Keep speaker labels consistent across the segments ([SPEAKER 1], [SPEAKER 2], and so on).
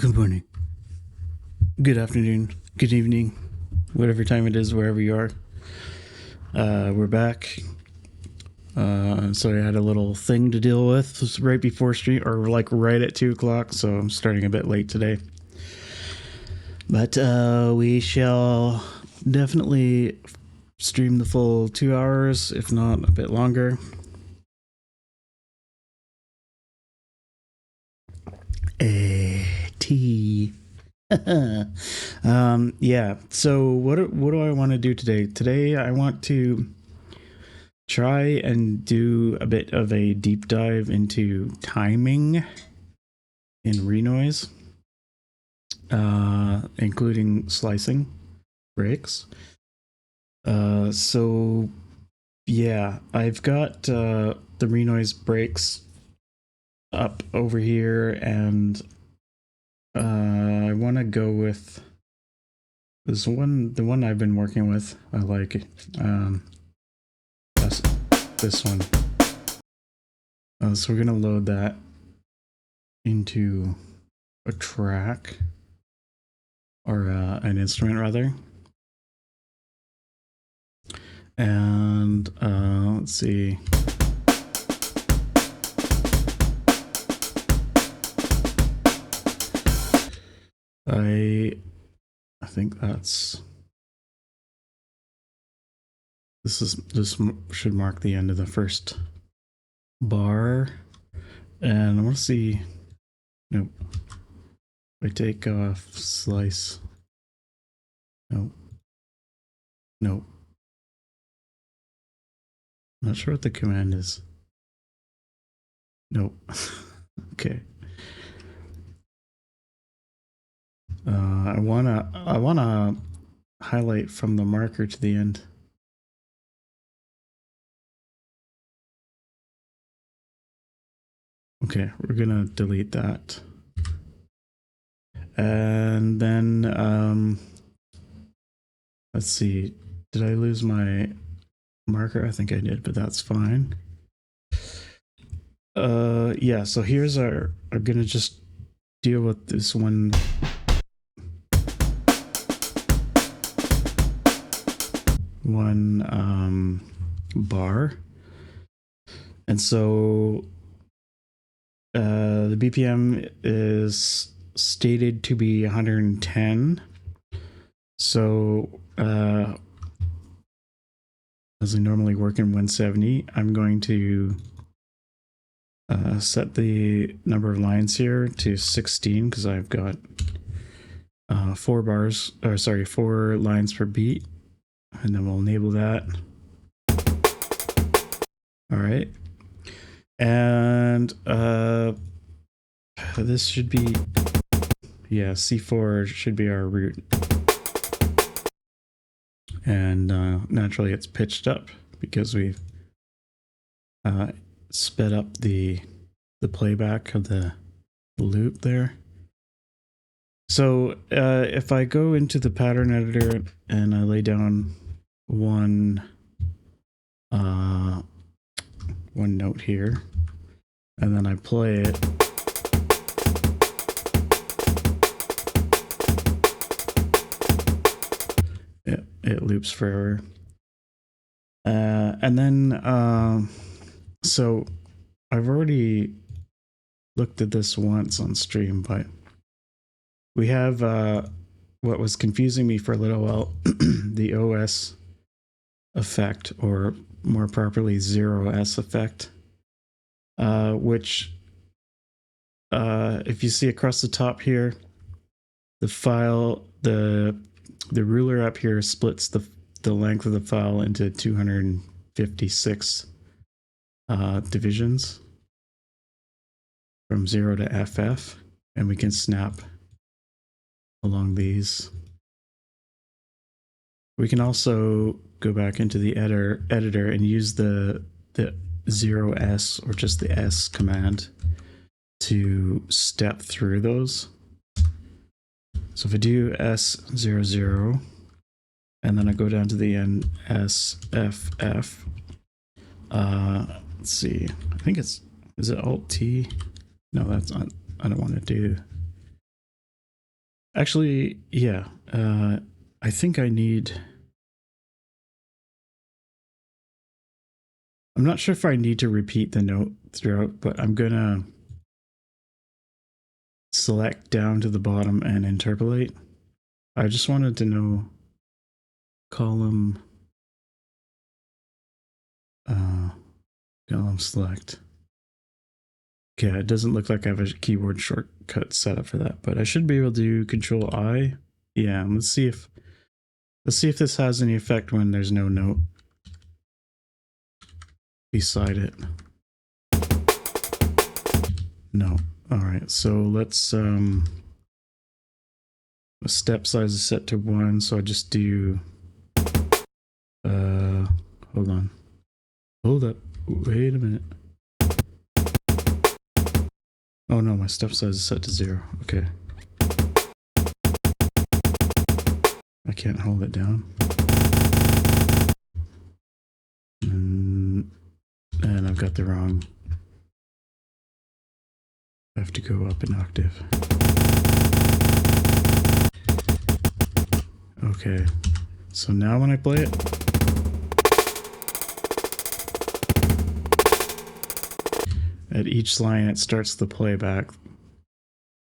[SPEAKER 1] Good morning, good afternoon, good evening, whatever time it is, wherever you are. We're back. Sorry, I had a little thing to deal with right before stream, or like right at 2 o'clock, so I'm starting a bit late today. But we shall definitely stream the full 2 hours, if not a bit longer. Tea. Yeah, so what do I want to do today? Today I want to try and do a bit of a deep dive into timing in Renoise, including slicing breaks. So yeah, I've got the Renoise breaks up over here, and I want to go with this one, the one I've been working with. I like it. That's this one. So we're gonna load that into a track, or an instrument rather. And let's see. I think that's this should mark the end of the first bar, and I want to see. Nope. I take off slice. Nope. Nope. Not sure what the command is. Nope. Okay. I wanna highlight from the marker to the end. Okay, we're gonna delete that. And then let's see. Did I lose my marker? I think I did, but that's fine. Yeah, so here's our, I'm gonna just deal with this one bar. And so the BPM is stated to be 110. So as I normally work in 170, I'm going to set the number of lines here to 16 because I've got 4 lines per beat, and then we'll enable that. All right, and this should be, yeah, C4 should be our root, and naturally it's pitched up because we've sped up the playback of the loop there. So if I go into the pattern editor and I lay down one note here, and then I play it, it loops forever. And then so I've already looked at this once on stream, but we have what was confusing me for a little while, the OS effect, or more properly 0S effect, which if you see across the top here, the file, the ruler up here splits the length of the file into 256 divisions from 0 to FF, and we can snap along these. We can also go back into the editor and use the 0S, or just the S command, to step through those. So if I do S00 and then I go down to the end, SFF, let's see, I think is it Alt T? No, that's not, I don't want to do Actually, yeah. I think I need... I'm not sure if I need to repeat the note throughout, but I'm gonna select down to the bottom and interpolate. I just wanted to know column select. Okay, it doesn't look like I have a keyboard shortcut set up for that, but I should be able to do Control I. Yeah, let's see if this has any effect when there's no note beside it. No. All right, so let's the step size is set to 1, so I just do hold on. Hold up. Wait a minute. Oh no, my step size is set to 0. Okay. I can't hold it down. And I've got the wrong. I have to go up an octave. Okay. So now when I play it, at each line it starts the playback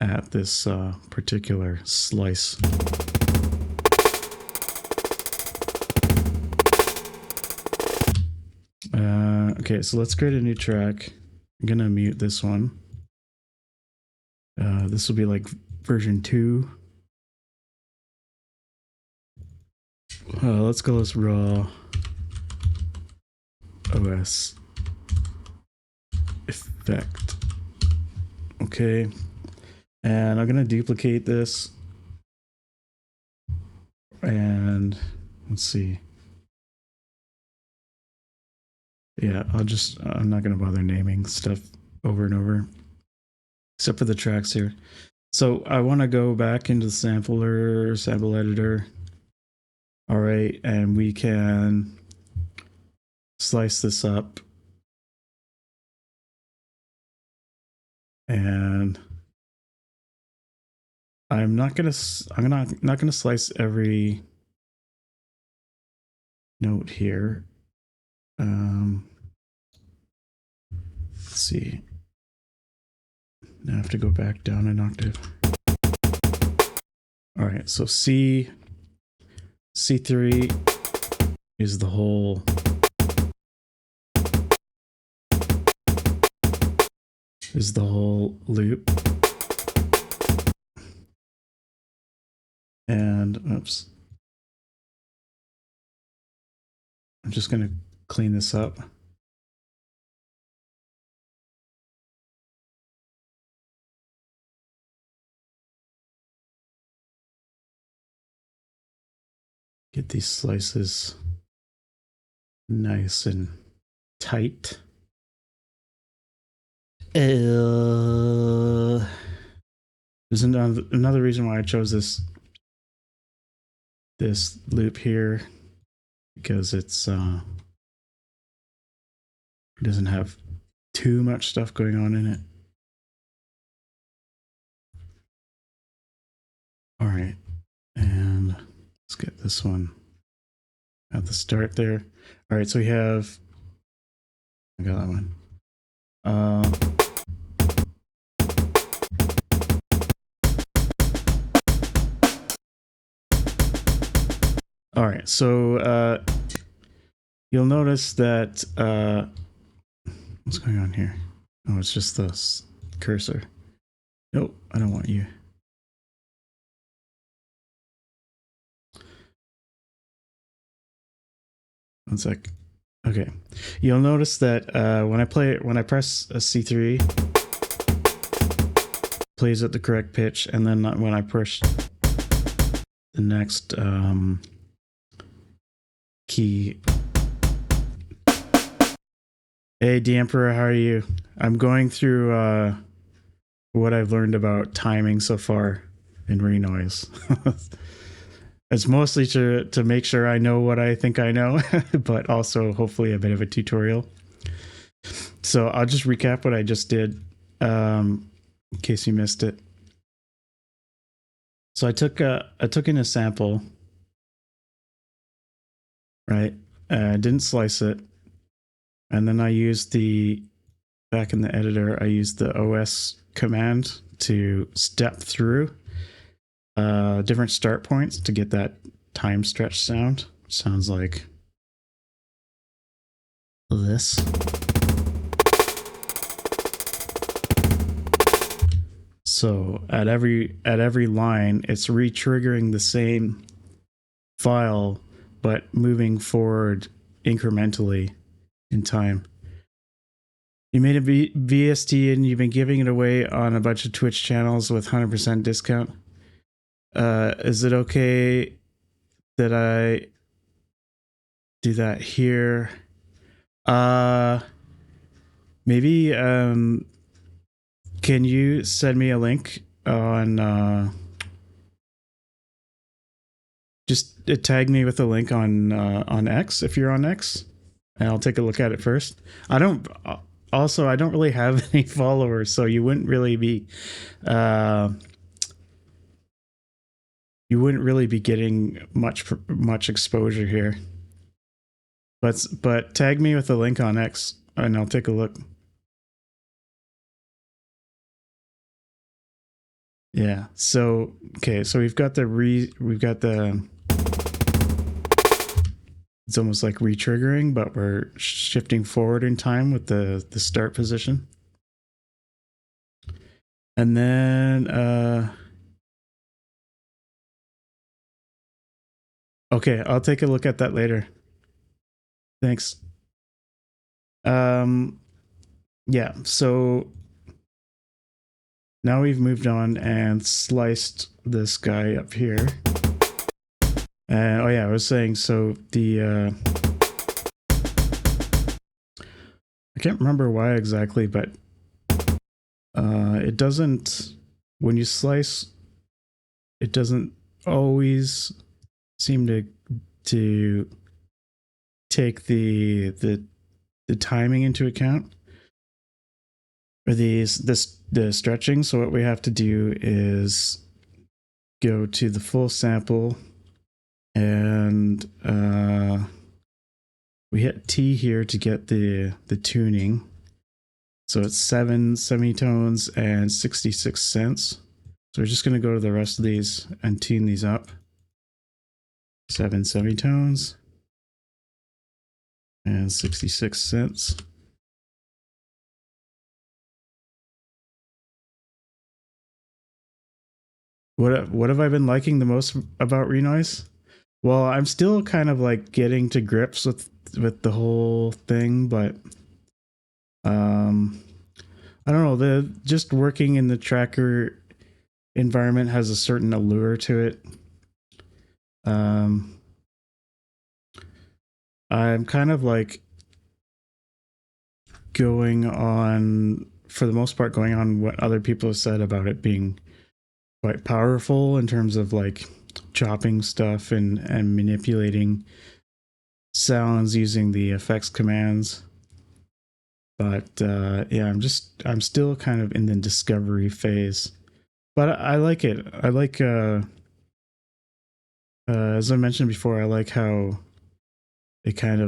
[SPEAKER 1] at this particular slice. Okay, so let's create a new track. I'm gonna mute this one. This will be like version 2. Let's go as raw OS effect. Okay, and I'm gonna duplicate this, and let's see. Yeah, I'm not gonna bother naming stuff over and over, except for the tracks here. So I want to go back into the sample editor. All right, and we can slice this up. And I'm not gonna slice every note here. Let's see. Now I have to go back down an octave. All right, so C3 is the whole loop. And oops. I'm just gonna clean this up. Get these slices nice and tight. There's another reason why I chose this loop here, because it doesn't have too much stuff going on in it. All right, and let's get this one at the start there. All right, so we have, I got that one. All right, so you'll notice that what's going on here? Oh, it's just this cursor. Nope, I don't want you. One sec. Okay, you'll notice that when I press a C3, plays at the correct pitch, and then when I push the next key. Hey, the Emperor, how are you? I'm going through what I've learned about timing so far in Renoise. It's mostly to make sure I know what I think I know, but also hopefully a bit of a tutorial. So I'll just recap what I just did in case you missed it. So I took in a sample, right? Didn't slice it, and then I used the back in the editor. I used the OS command to step through different start points to get that time stretch sound. Sounds like this. So at every line, it's re-triggering the same file, but moving forward incrementally in time. You made a VST and you've been giving it away on a bunch of Twitch channels with 100% discount. Is it okay that I do that here? Maybe can you send me a link on just tag me with a link on X if you're on X, and I'll take a look at it first. I don't really have any followers, so you wouldn't really be getting much exposure here. But tag me with a link on X and I'll take a look. Yeah. So okay. So we've got the it's almost like re-triggering, but we're shifting forward in time with the start position. And then okay, I'll take a look at that later. Thanks. Yeah. So now we've moved on and sliced this guy up here. Oh yeah, I was saying, so the I can't remember why exactly, but it doesn't, when you slice, it doesn't always seem to take the timing into account, or the stretching. So what we have to do is go to the full sample and we hit T here to get the tuning. So it's 7 semitones and 66 cents. So we're just going to go to the rest of these and tune these up. 7 semitones and 66 cents. What have I been liking the most about Renoise? Well, I'm still kind of like getting to grips with the whole thing, but I don't know, the just working in the tracker environment has a certain allure to it. I'm kind of like going on, for the most part, going on what other people have said about it being quite powerful in terms of like chopping stuff and manipulating sounds using the effects commands. But yeah, I'm still kind of in the discovery phase, but I like it. I like as I mentioned before, I like how it kind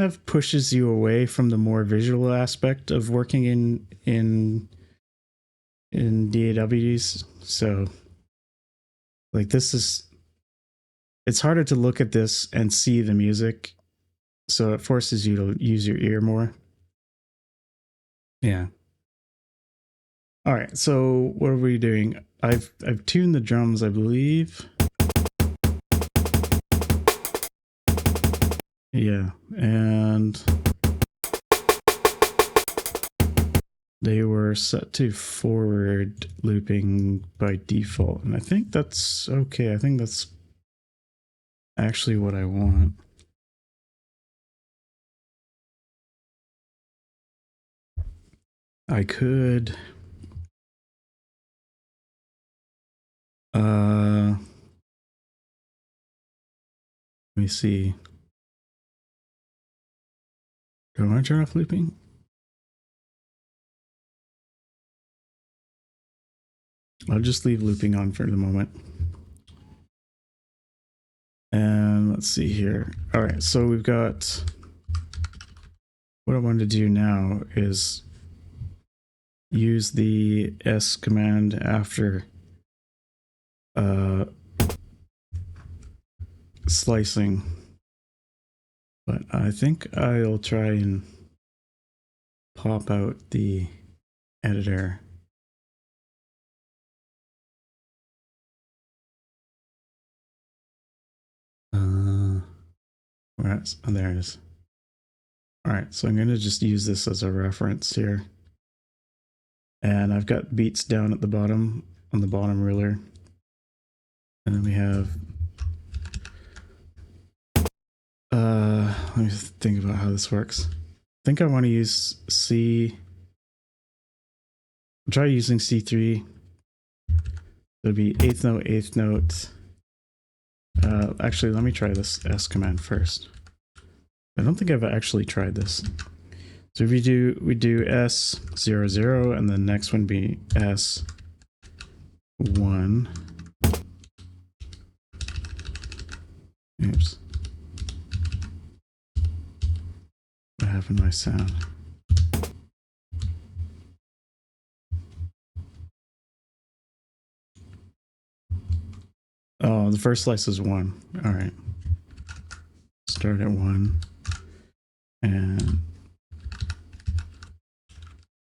[SPEAKER 1] of pushes you away from the more visual aspect of working in DAWs. So like it's harder to look at this and see the music, so it forces you to use your ear more. Yeah. All right, so what are we doing? I've tuned the drums, I believe. Yeah, and they were set to forward looping by default, and I think that's okay. I think that's actually what I want. I could let me see. Do I want to turn off looping? I'll just leave looping on for the moment. And let's see here. All right, so we've got, what I want to do now is use the S command after slicing, but I think I'll try and pop out the editor. Whereas, oh, there it is. All right, so I'm going to just use this as a reference here. And I've got beats down at the bottom, on the bottom ruler. And then we have, let me think about how this works. I think I want to use C, I'll try using C3. It'll be eighth note. Actually, let me try this S command first. I don't think I've actually tried this. So if we do S00 and the next one be S1. Oops. What happened to my sound? Oh, the first slice is 1. All right. Start at 1. And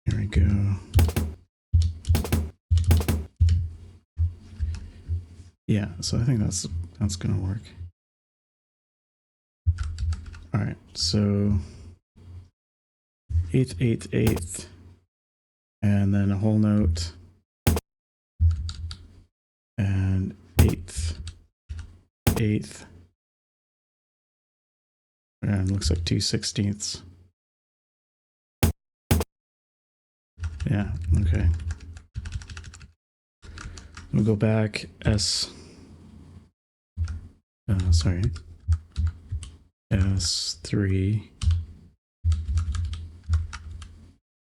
[SPEAKER 1] here we go. Yeah, so I think that's gonna work. All right, so eighth, and then a whole note, and eighth, and looks like 2/16. Yeah, okay. We'll go back S3.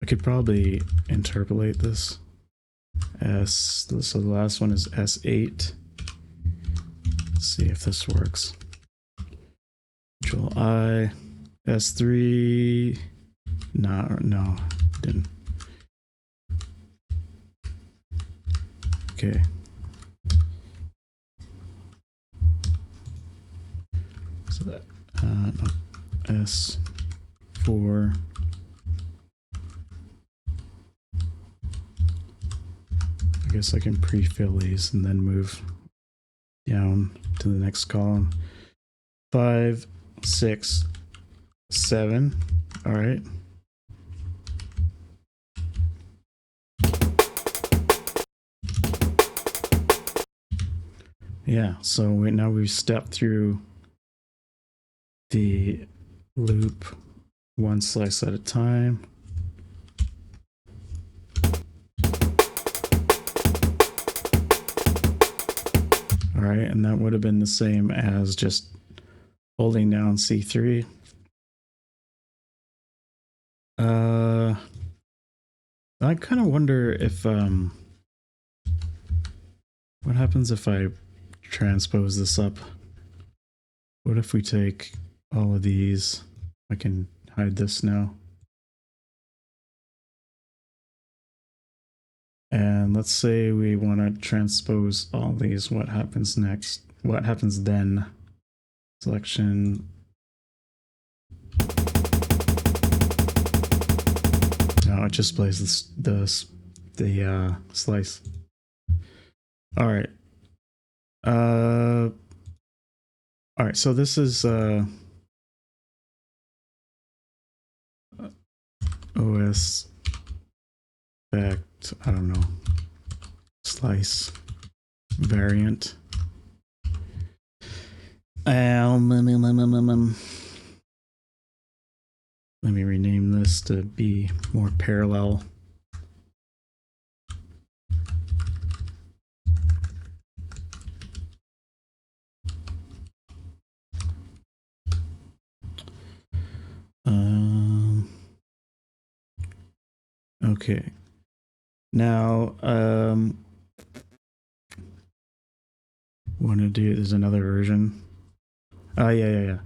[SPEAKER 1] I could probably interpolate this. So the last one is S8. Let's see if this works. Control I, S3. No, didn't. Okay. So that S4. I guess I can pre-fill these and then move down to the next column. 5, 6, 7. All right. Yeah, so now we've stepped through the loop one slice at a time. All right, and that would have been the same as just holding down C3. I kind of wonder if what happens if I transpose this up? What if we take all of these? I can hide this now. And let's say we want to transpose all these. What happens next? What happens then? Selection. No, it just plays the slice. All right. All right. So this is OS effect. I don't know. Slice variant. Let me rename this to be more parallel. Okay. Now, want to do, there's another version. Yeah.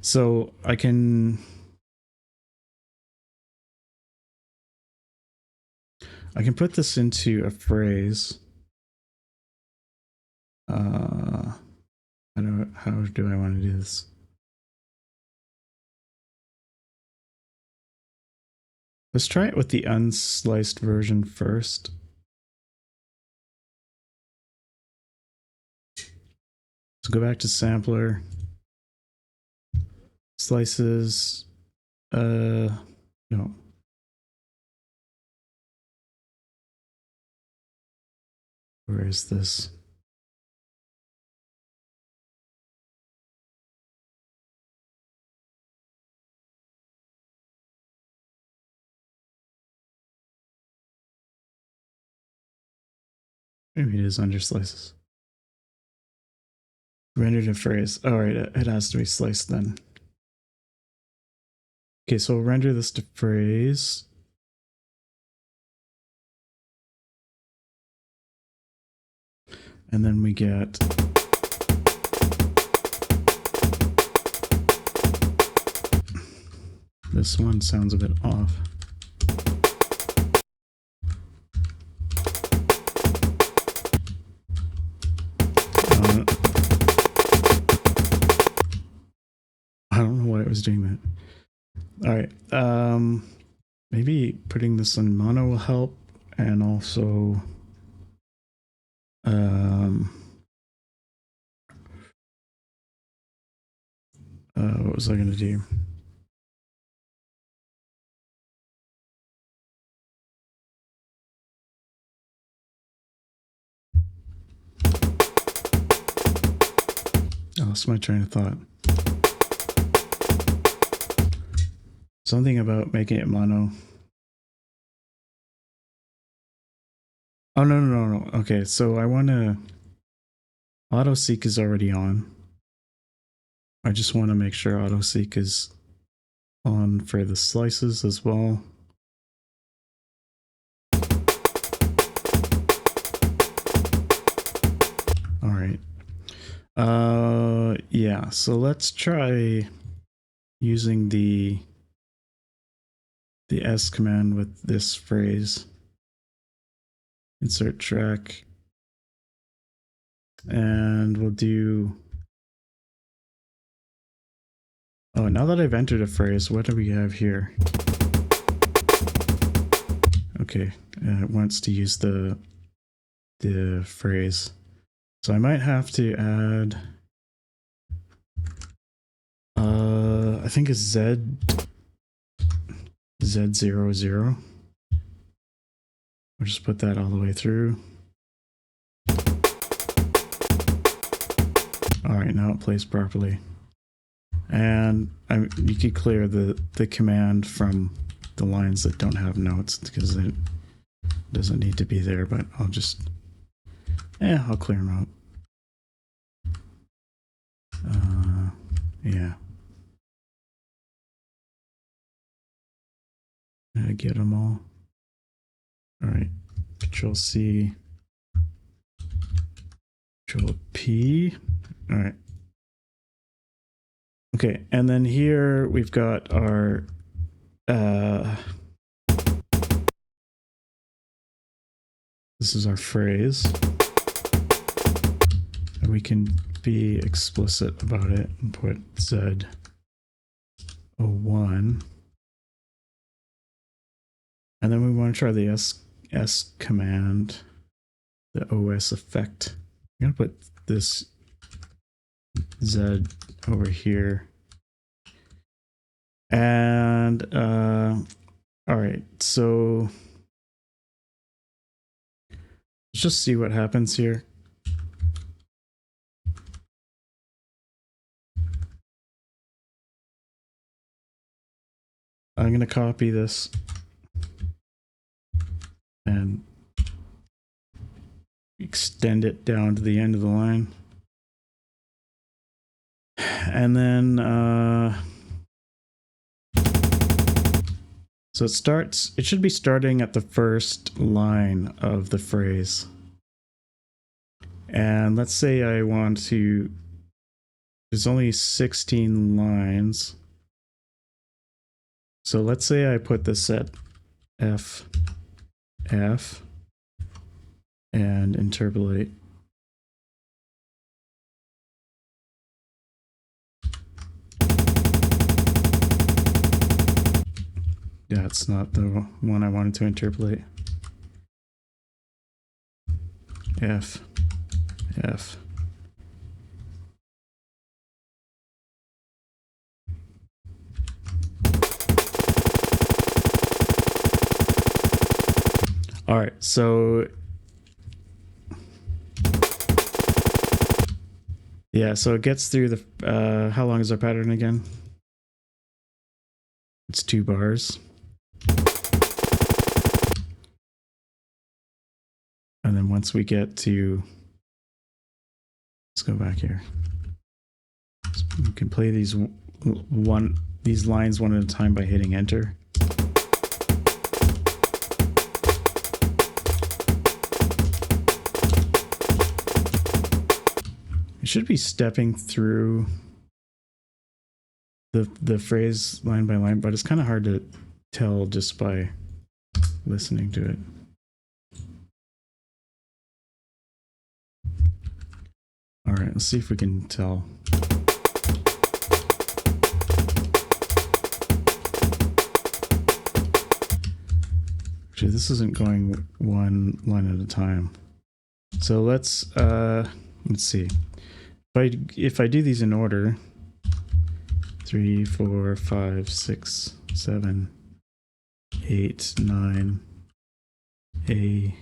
[SPEAKER 1] So I can put this into a phrase. I don't know, how do I want to do this? Let's try it with the unsliced version first. So go back to sampler, slices, no. Where is this? Maybe it is under slices. Render to phrase. All right, it has to be sliced then. Okay, so we'll render this to phrase. And then we get this one sounds a bit off. I don't know why it was doing that. All right, maybe putting this in mono will help, and also what was I going to do? I lost my train of thought. Something about making it mono. Oh, no. Okay, so I want to... Auto-seek is already on. I just want to make sure auto-seek is on for the slices as well. All right. Yeah, so let's try using the S command with this phrase. Insert track. And we'll do... Oh, now that I've entered a phrase, what do we have here? Okay, it wants to use the phrase. So I might have to add... I think it's Z00. I'll just put that all the way through. All right, now it plays properly. And you could clear the command from the lines that don't have notes because it doesn't need to be there, but I'll just, I'll clear them out. Yeah. I get them all. All right, Control C, Control P. All right. Okay, and then here we've got our this is our phrase. And we can be explicit about it and put Z01. And then we want to try the S command, the OS effect. I'm going to put this Z over here. And, all right, so let's just see what happens here. I'm going to copy this and extend it down to the end of the line. And then, so it should be starting at the first line of the phrase. And let's say I want to, there's only 16 lines. So let's say I put this at F, F, and interpolate. That's not the one I wanted to interpolate. F, F. All right, so yeah, so it gets through the, how long is our pattern again? It's 2 bars. And then once we get to, let's go back here. So we can play these lines one at a time by hitting enter. It should be stepping through the phrase line by line, but it's kind of hard to tell just by listening to it. All right, let's see if we can tell. Actually, this isn't going one line at a time. So let's see. If I do these in order, 3, 4, 5, 6, 7, 8, 9, A,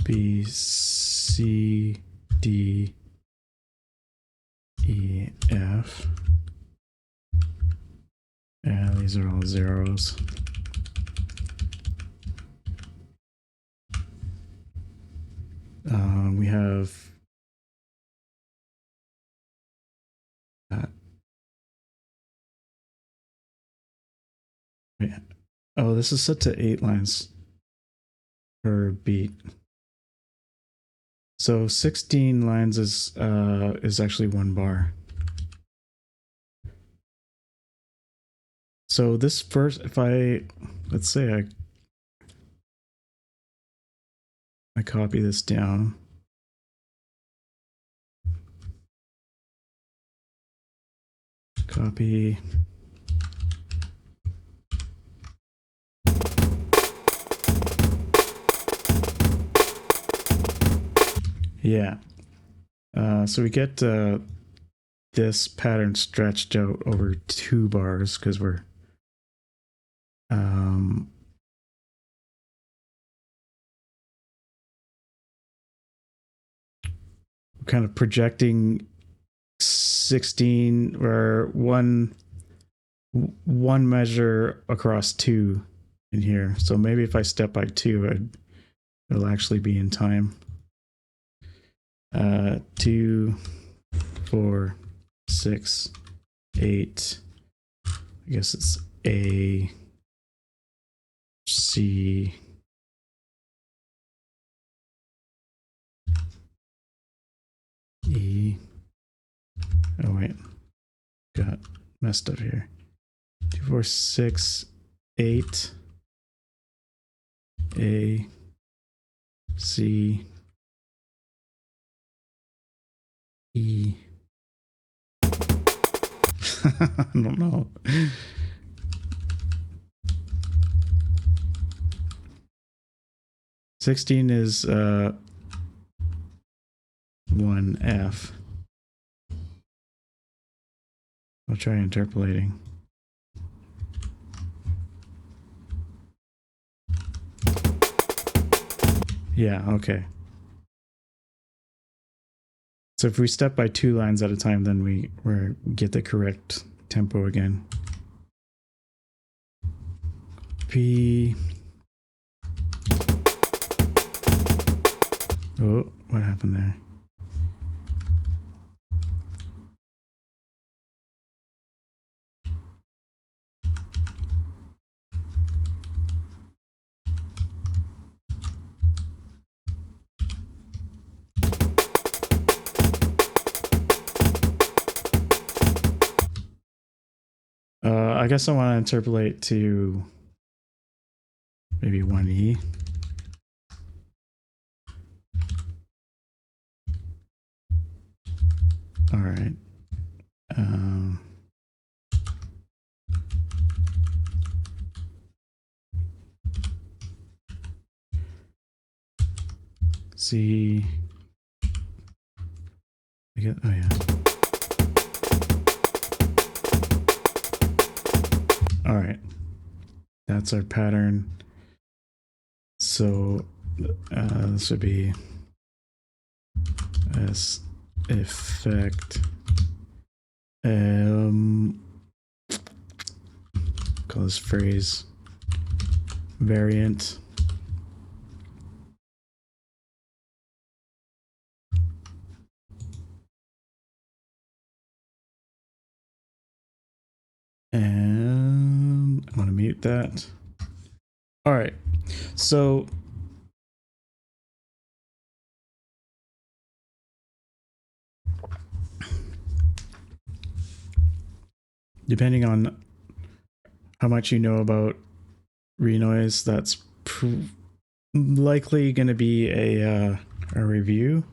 [SPEAKER 1] B, C, D, E, F. And these are all zeros. We have that. Wait. Oh, this is set to 8 lines per beat. So 16 lines is actually 1 bar. So this first, if let's say I copy this down. Copy. Yeah. So we get this pattern stretched out over 2 bars because we're kind of projecting 16 or one measure across 2 in here. So maybe if I step by 2, it'll actually be in time. 2, 4, 6, 8. I guess it's A, C, E. Oh wait, got messed up here. 2, 4, 6, 8. A, C, E. I don't know. Sixteen is 1F. I'll try interpolating. Yeah, okay. So if we step by 2 lines at a time, then we get the correct tempo again. P. Oh, what happened there? I guess I want to interpolate to maybe 1E. All right. See. Oh yeah. All right. That's our pattern. So this would be as effect. Call this phrase variant. And I want to mute that. All right. So depending on how much you know about Renoise, that's likely going to be a review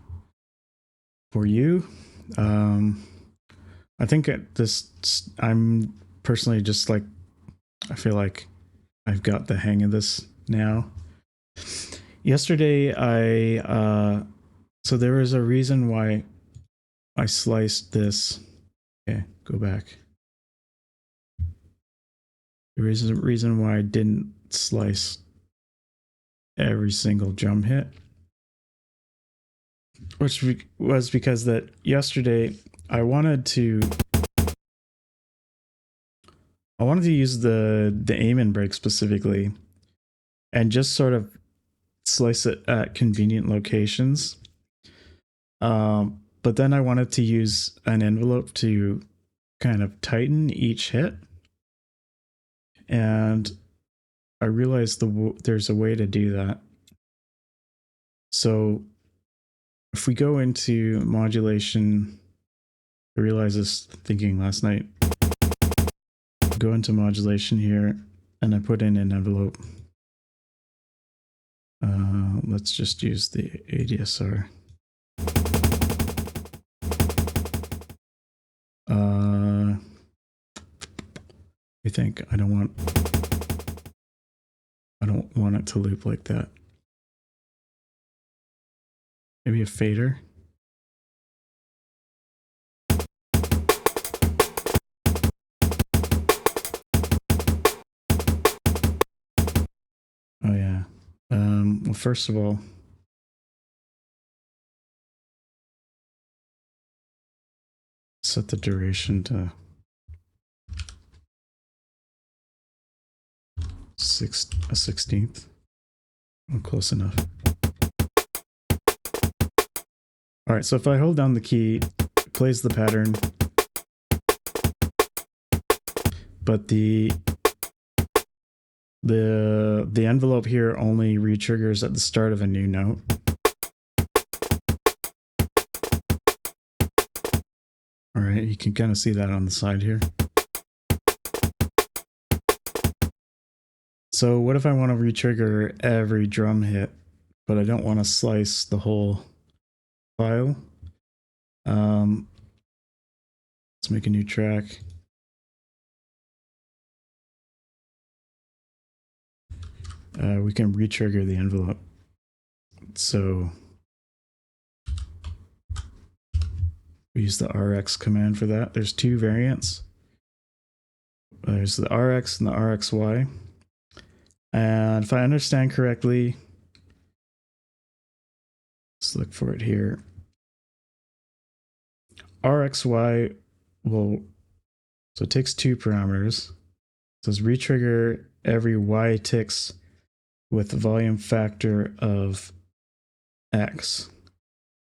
[SPEAKER 1] for you. I think at this, I'm personally just like, I feel like I've got the hang of this now. Yesterday, so there was a reason why I sliced this. Okay, go back. There is a reason why I didn't slice every single drum hit, which was because that yesterday I wanted to use the aim and break specifically and just sort of slice it at convenient locations. But then I wanted to use an envelope to kind of tighten each hit. And I realized there's a way to do that. So if we go into modulation, I realized this thinking last night. Go into modulation here, and I put in an envelope. Let's just use the ADSR. I think I don't want it to loop like that. Maybe a fader. Oh yeah. Well, first of all, set the duration to 1/16. Oh, close enough. All right, so if I hold down the key, it plays the pattern, but the envelope here only re-triggers at the start of a new note. All right, you can kind of see that on the side here. So what if I want to re-trigger every drum hit, but I don't want to slice the whole file? Let's make a new track. We can re-trigger the envelope. So we use the RX command for that. There's two variants. There's the RX and the RXY. And if I understand correctly, let's look for it here. RXY will, so it takes two parameters. It says re-trigger every Y ticks with the volume factor of X.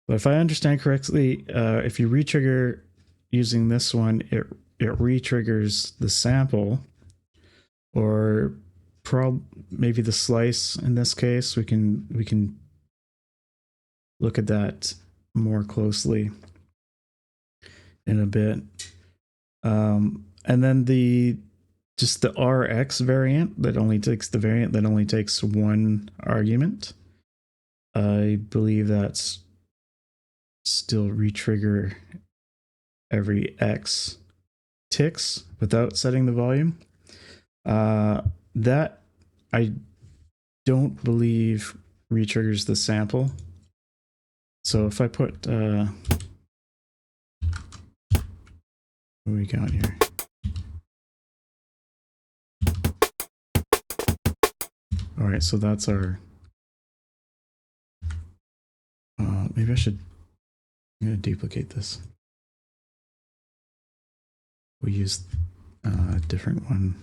[SPEAKER 1] But if I understand correctly, if you re-trigger using this one, it re-triggers the sample, or maybe the slice in this case. We can look at that more closely in a bit. And then just the RX variant that only takes one argument. I believe that's still retrigger every X ticks without setting the volume. That I don't believe retriggers the sample. So if I put what do we got here? All right, so that's our. Maybe I'm gonna duplicate this. We use a different one.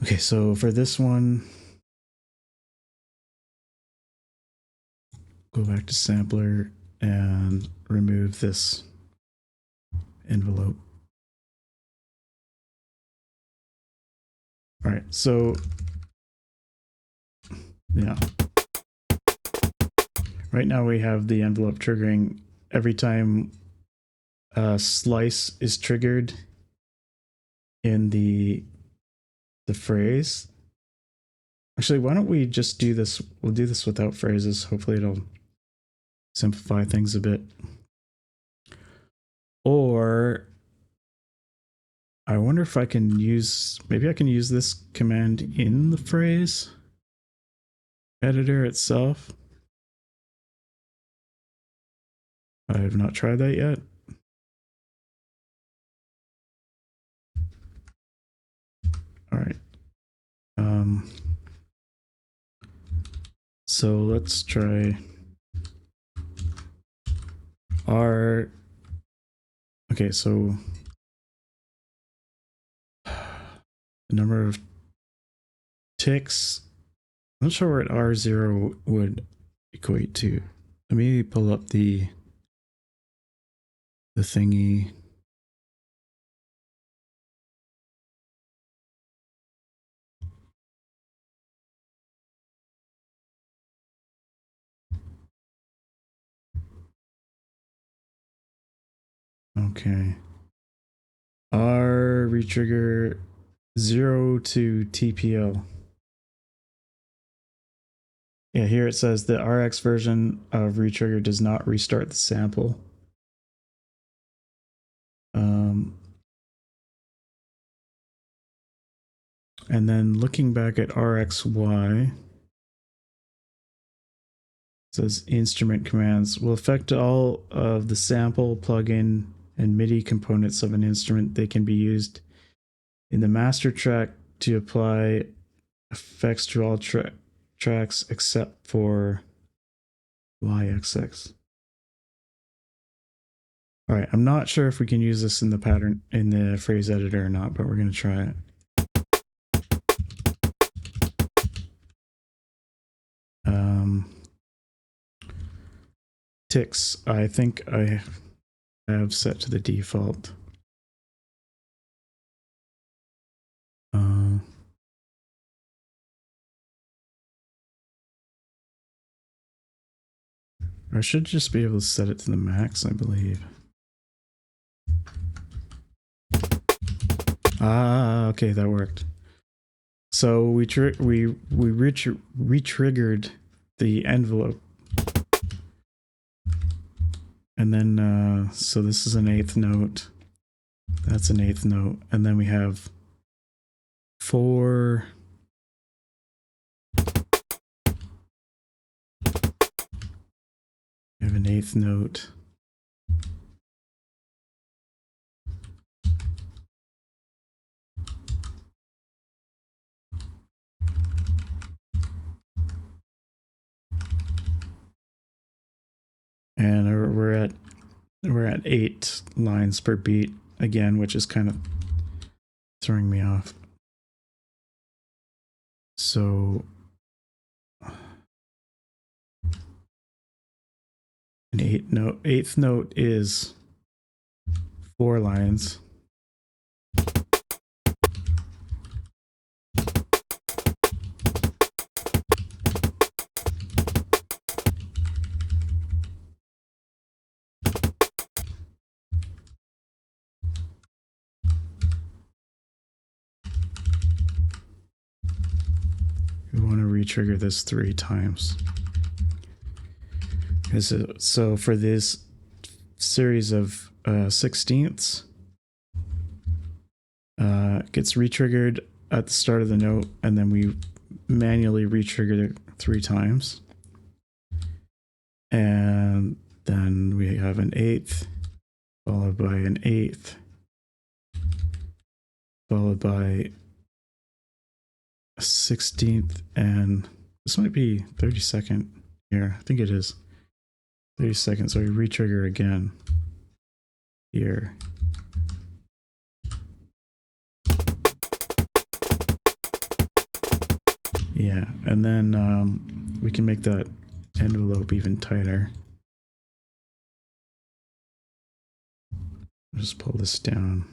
[SPEAKER 1] Okay, so for this one, go back to sampler and remove this envelope. All right, so yeah. Right now we have the envelope triggering every time a slice is triggered in the phrase. Actually, why don't we just do this? We'll do this without phrases. Hopefully it'll simplify things a bit. Or I wonder if I can maybe I can use this command in the phrase editor itself. I have not tried that yet. All right. So let's try okay, so the number of ticks, I'm not sure what R0 would equate to. Let me pull up the thingy. Okay. R retrigger 0 to TPL. Yeah, here it says the RX version of retrigger does not restart the sample. And then looking back at RXY, it says instrument commands will affect all of the sample, plugin, and MIDI components of an instrument. They can be used in the master track to apply effects to all tracks except for YXX. All right, I'm not sure if we can use this in the pattern in the phrase editor or not, but we're going to try it. Ticks, I think I have set to the default. I should just be able to set it to the max, I believe. Ah, okay, that worked. So we retriggered the envelope. And then, so this is an eighth note. That's an eighth note. And then we have 4. We have an eighth note. And we're at 8 lines per beat again, which is kind of throwing me off. So an eighth note is 4 lines. retrigger this 3 times. So for this series of 16ths, it gets retriggered at the start of the note, and then we manually retrigger it 3 times. And then we have an 8th, followed by an 8th, followed by a 16th, and this might be 32nd here. I think it is 32nd. So we retrigger again here. Yeah, and then we can make that envelope even tighter. Just pull this down.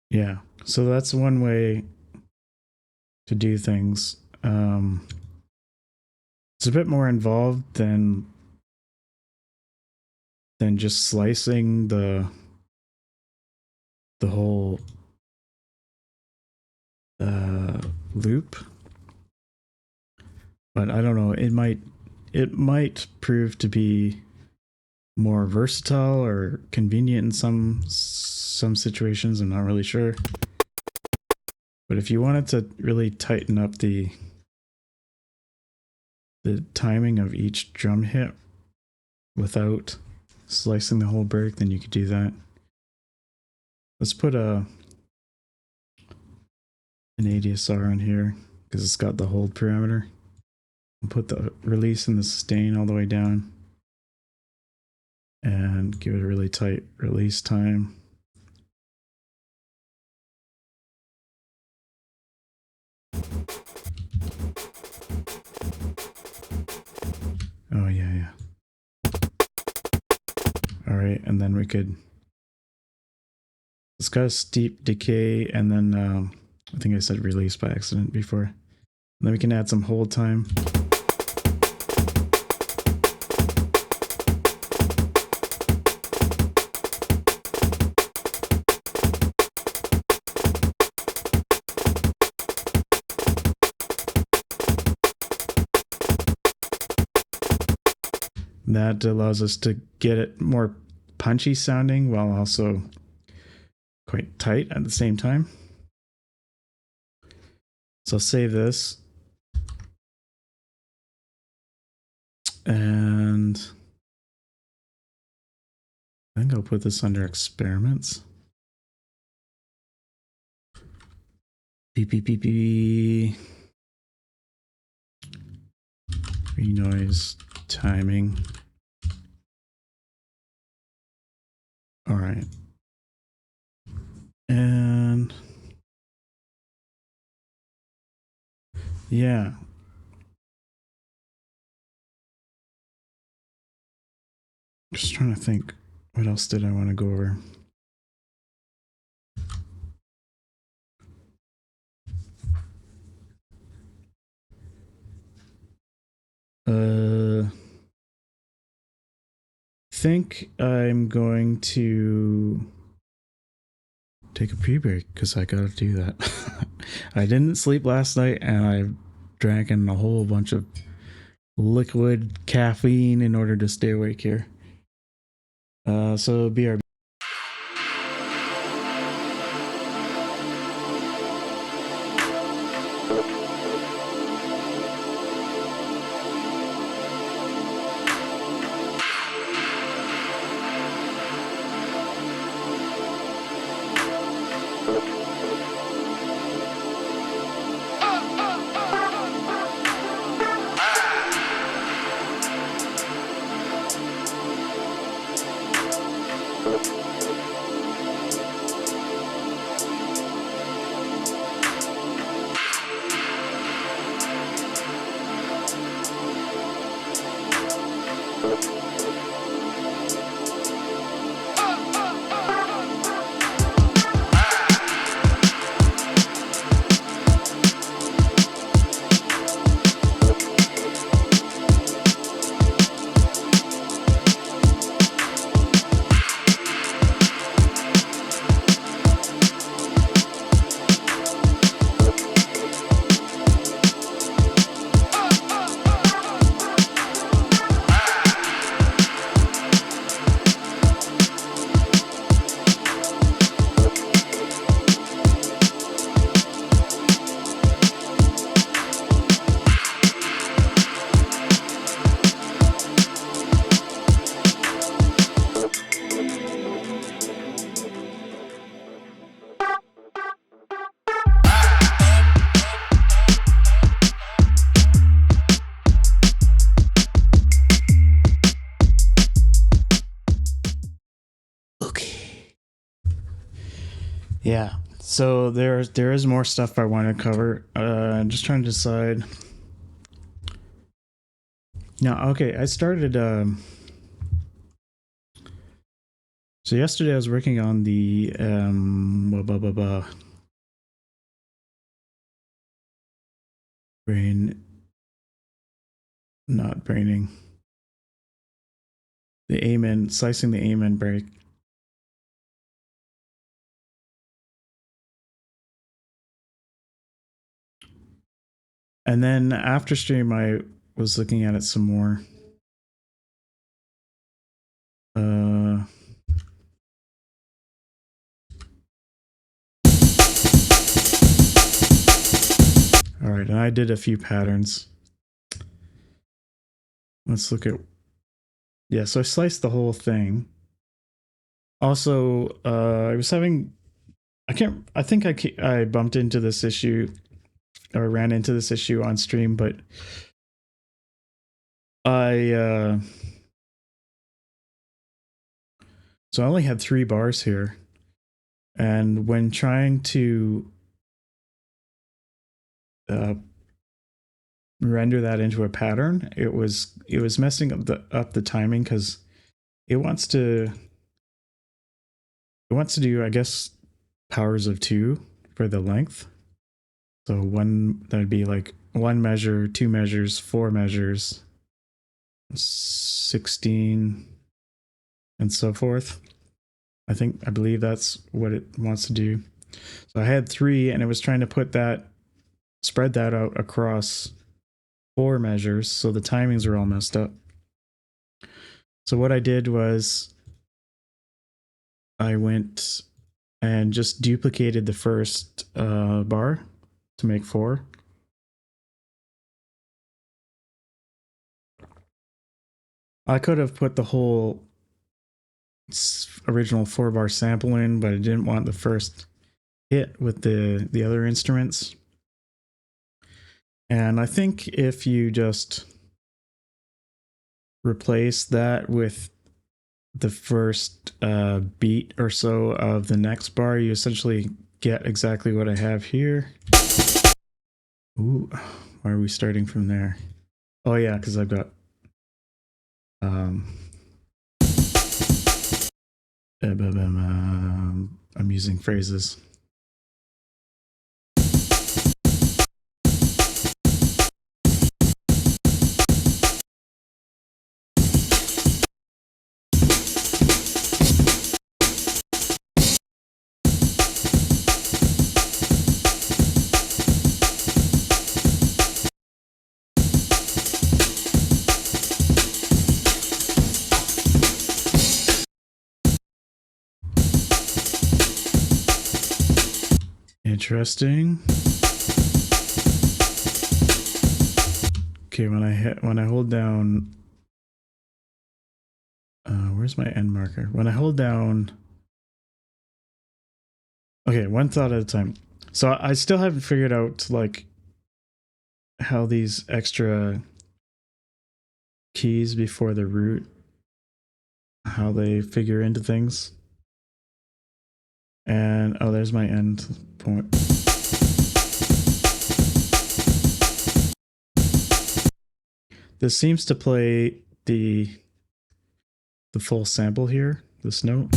[SPEAKER 1] Yeah, so that's one way to do things. It's a bit more involved than just slicing the whole loop. But I don't know, it might prove to be more versatile or convenient in some situations. I'm not really sure. But if you wanted to really tighten up the timing of each drum hit without slicing the whole break, then you could do that. Let's put an ADSR on here because it's got the hold parameter. We'll put the release and the sustain all the way down and give it a really tight release time. Oh yeah. All right, and then it's got a steep decay, and then I think I said release by accident before. And then we can add some hold time. That allows us to get it more punchy sounding while also quite tight at the same time. So I'll save this. And I think I'll put this under experiments. Renoise timing. All right. And yeah. Just trying to think, what else did I want to go over? I think I'm going to take a pee break because I gotta do that. I didn't sleep last night and I drank in a whole bunch of liquid caffeine in order to stay awake here. So BRB. Yeah. So there is more stuff I want to cover. I'm just trying to decide. Now, okay, I started. So yesterday I was working on the brain, not braining. The amen, slicing the amen break. And then after stream, I was looking at it some more. All right, and I did a few patterns. Let's look at. Yeah, so I sliced the whole thing. Also, I was having. I think I bumped into this issue, or ran into this issue on stream, but I. So I only had 3 bars here, and when trying to render that into a pattern, it was messing up the timing because it wants to do, I guess, powers of 2 for the length. So one, that'd be like 1 measure, 2 measures, 4 measures, 16, and so forth. I believe that's what it wants to do. So I had 3, and it was trying to spread that out across 4 measures, so the timings are all messed up. So what I did was I went and just duplicated the first bar to make 4. I could have put the whole original 4-bar sample in, but I didn't want the first hit with the other instruments. And I think if you just replace that with the first beat or so of the next bar, you essentially get exactly what I have here. Ooh, why are we starting from there? Oh yeah, because I've got I'm using phrases. Interesting. Okay, when I hold down, where's my end marker? When I hold down, okay, one thought at a time. So I still haven't figured out like how these extra keys before the root, how they figure into things. And oh, there's my end point. This seems to play the full sample here, this note.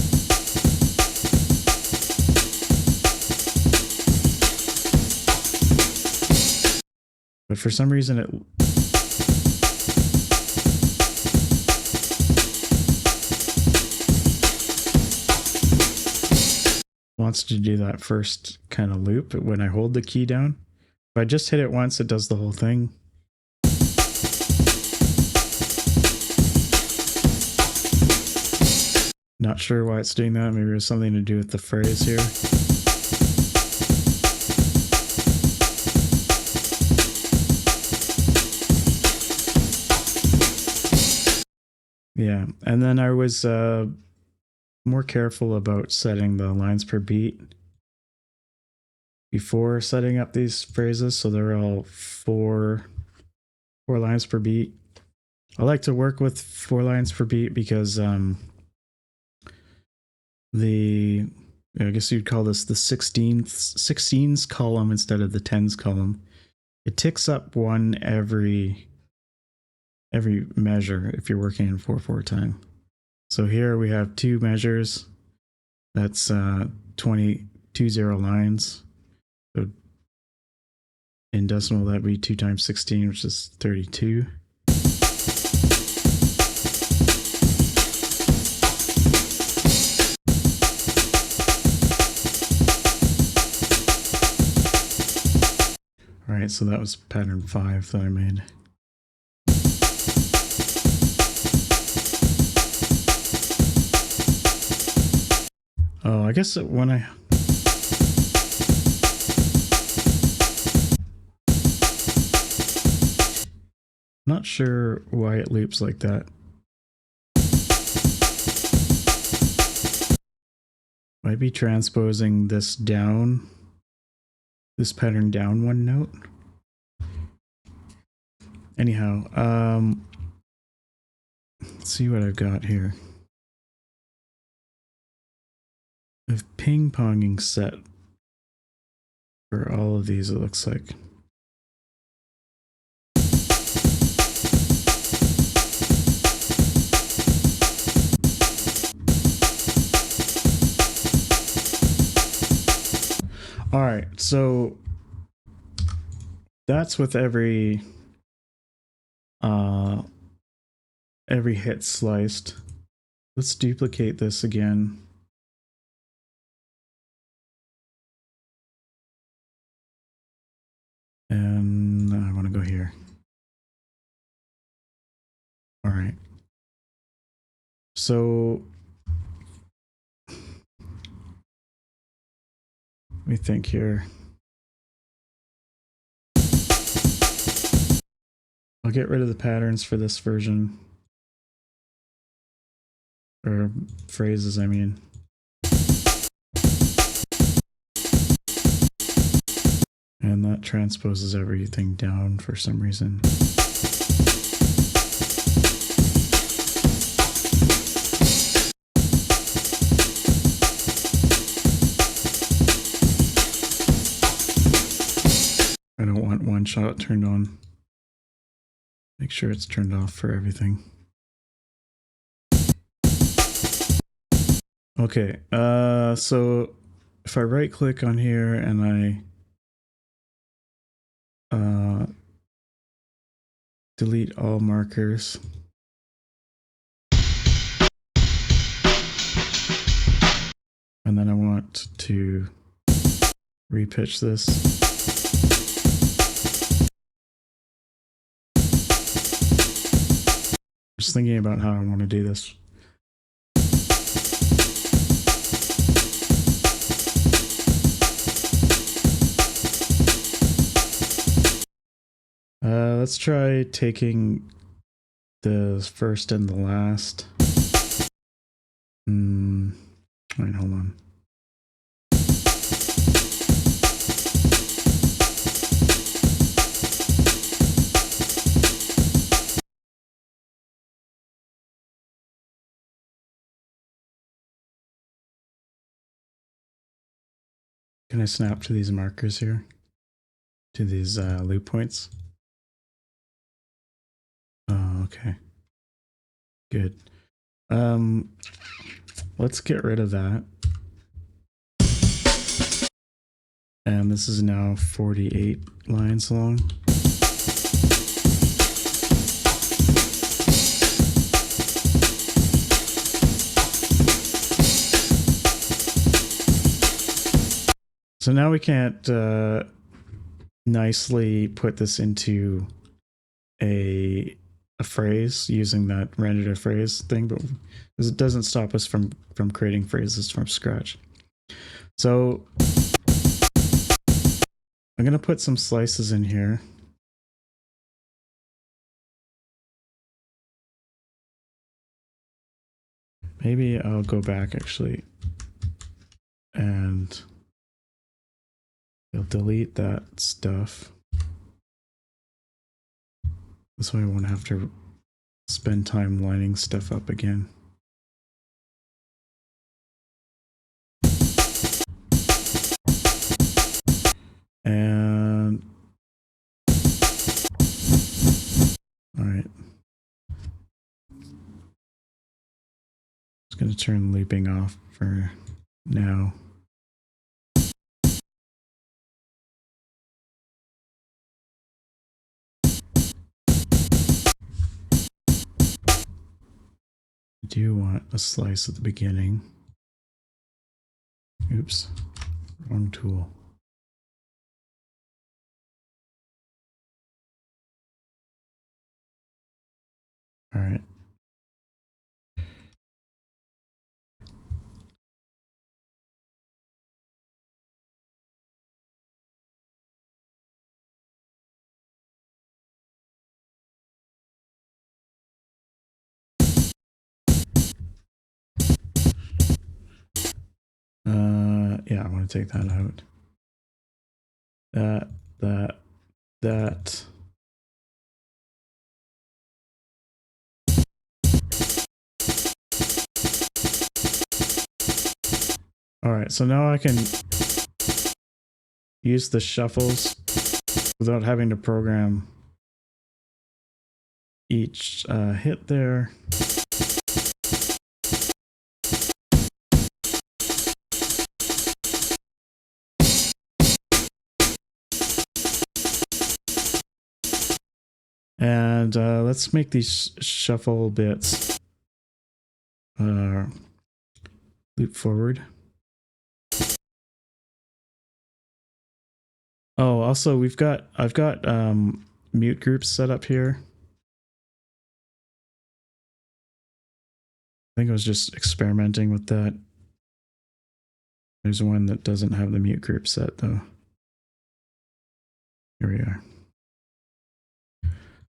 [SPEAKER 1] But for some reason it wants to do that first kind of loop when I hold the key down. If I just hit it once, it does the whole thing. Not sure why it's doing that. Maybe it has something to do with the phrase here. Yeah, and then I was more careful about setting the lines per beat before setting up these phrases, so they're all 4 lines per beat. I like to work with 4 lines per beat because the I guess you'd call this the 16s column instead of the 10s column. It ticks up one every measure if you're working in 4/4 time. So here we have two measures. That's 20 lines. So in decimal, that'd be 2 times 16, which is 32. All right, so that was pattern 5 that I made. Oh, I guess when I... Not sure why it loops like that. Might be transposing this down, this pattern down one note. Anyhow, let's see what I've got here. I have ping-ponging set for all of these, it looks like. All right, so that's with every hit sliced. Let's duplicate this again. And I want to go here. All right. So let me think here. I'll get rid of the patterns for this version. Or phrases, I mean. And that transposes everything down for some reason. I don't want one shot turned on. Make sure it's turned off for everything. Okay, so if I right click on here and I delete all markers, and then I want to repitch this. Just thinking about how I want to do this. Let's try taking the first and the last. Wait, hold on. Can I snap to these markers here? To these loop points? Oh, okay. Good. Let's get rid of that. And this is now 48 lines long. So now we can't nicely put this into a phrase using that rendered a phrase thing, but it doesn't stop us from creating phrases from scratch. So I'm going to put some slices in here. Maybe I'll go back actually and I'll delete that stuff. This way I won't have to spend time lining stuff up again. to turn looping off for now. I do want a slice at the beginning. Oops, wrong tool. All right. Yeah, I want to take that out. That. All right, so now I can use the shuffles without having to program each hit there. And let's make these shuffle bits loop forward. Oh, also I've got mute groups set up here. I think I was just experimenting with that. There's one that doesn't have the mute group set though. Here we are.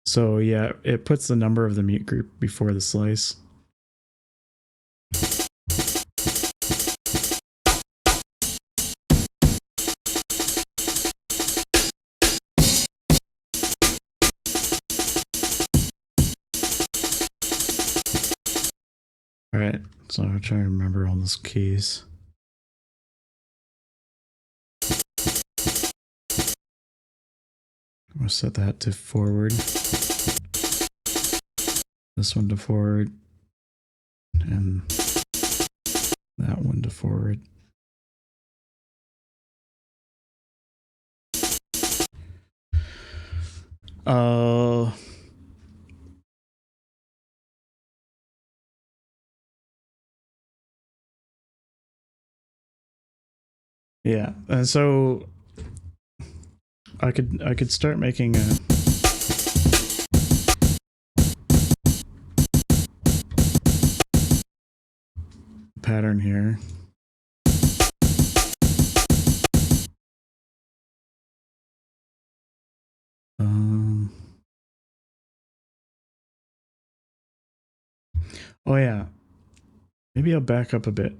[SPEAKER 1] So yeah, it puts the number of the mute group before the slice. All right, so I'll try to remember all those keys. I'm gonna set that to forward. This one to forward. And that one to forward. Yeah, and so I could start making a pattern here. Oh yeah, maybe I'll back up a bit.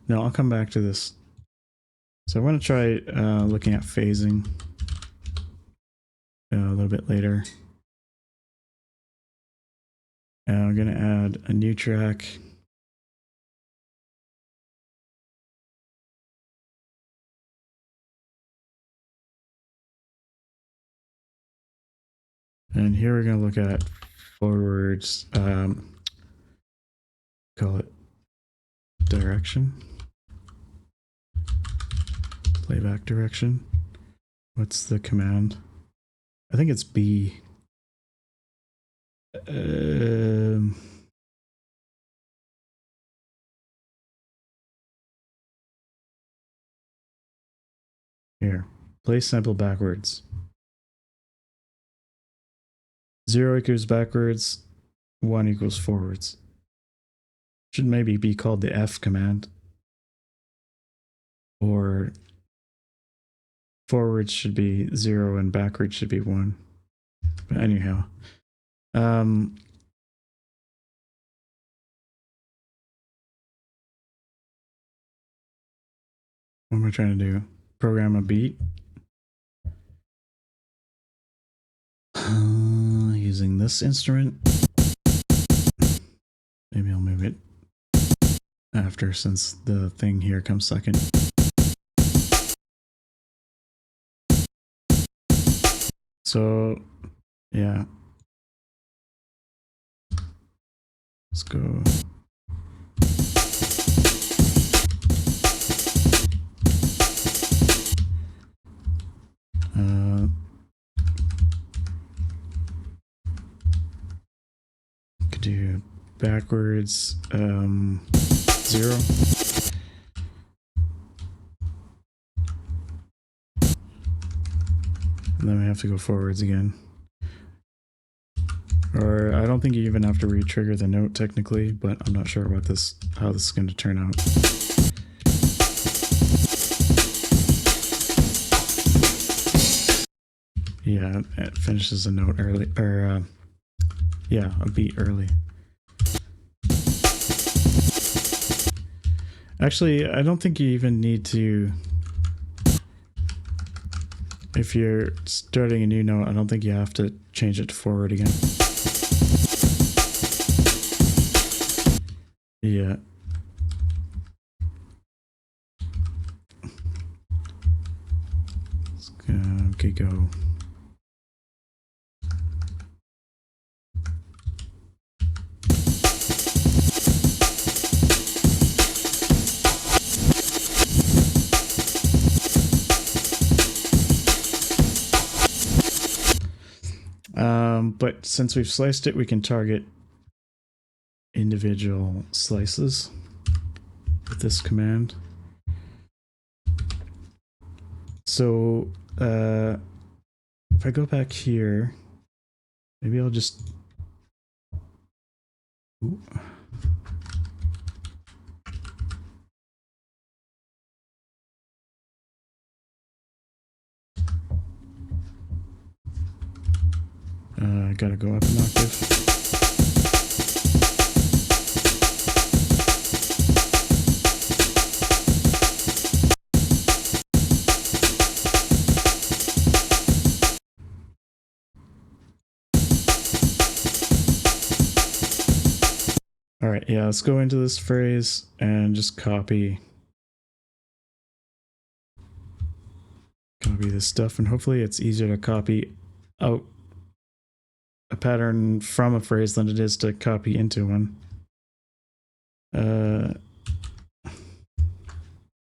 [SPEAKER 1] No, I'll come back to this. So I want to try looking at phasing a little bit later. And I'm going to add a new track. And here we're going to look at forwards, call it direction, playback direction. What's the command? I think it's B. Here, play sample backwards. 0 equals backwards, 1 equals forwards. Should maybe be called the F command. Or forwards should be 0 and backwards should be 1. But anyhow. What am I trying to do? Program a beat? Using this instrument. Maybe I'll move it after since the thing here comes second. So, yeah. Let's go. Could do backwards 0. And then we have to go forwards again. Or I don't think you even have to re-trigger the note technically, but I'm not sure about this, how this is going to turn out. Yeah, it finishes a note early, or yeah, a beat early. Actually, I don't think you even need to, if you're starting a new note, I don't think you have to change it to forward again. Yeah. Okay, go. But since we've sliced it, we can target individual slices with this command. So if I go back here, maybe I'll just... Ooh. I gotta go up an octave. All right, yeah, let's go into this phrase and just copy this stuff, and hopefully it's easier to copy out a pattern from a phrase than it is to copy into one.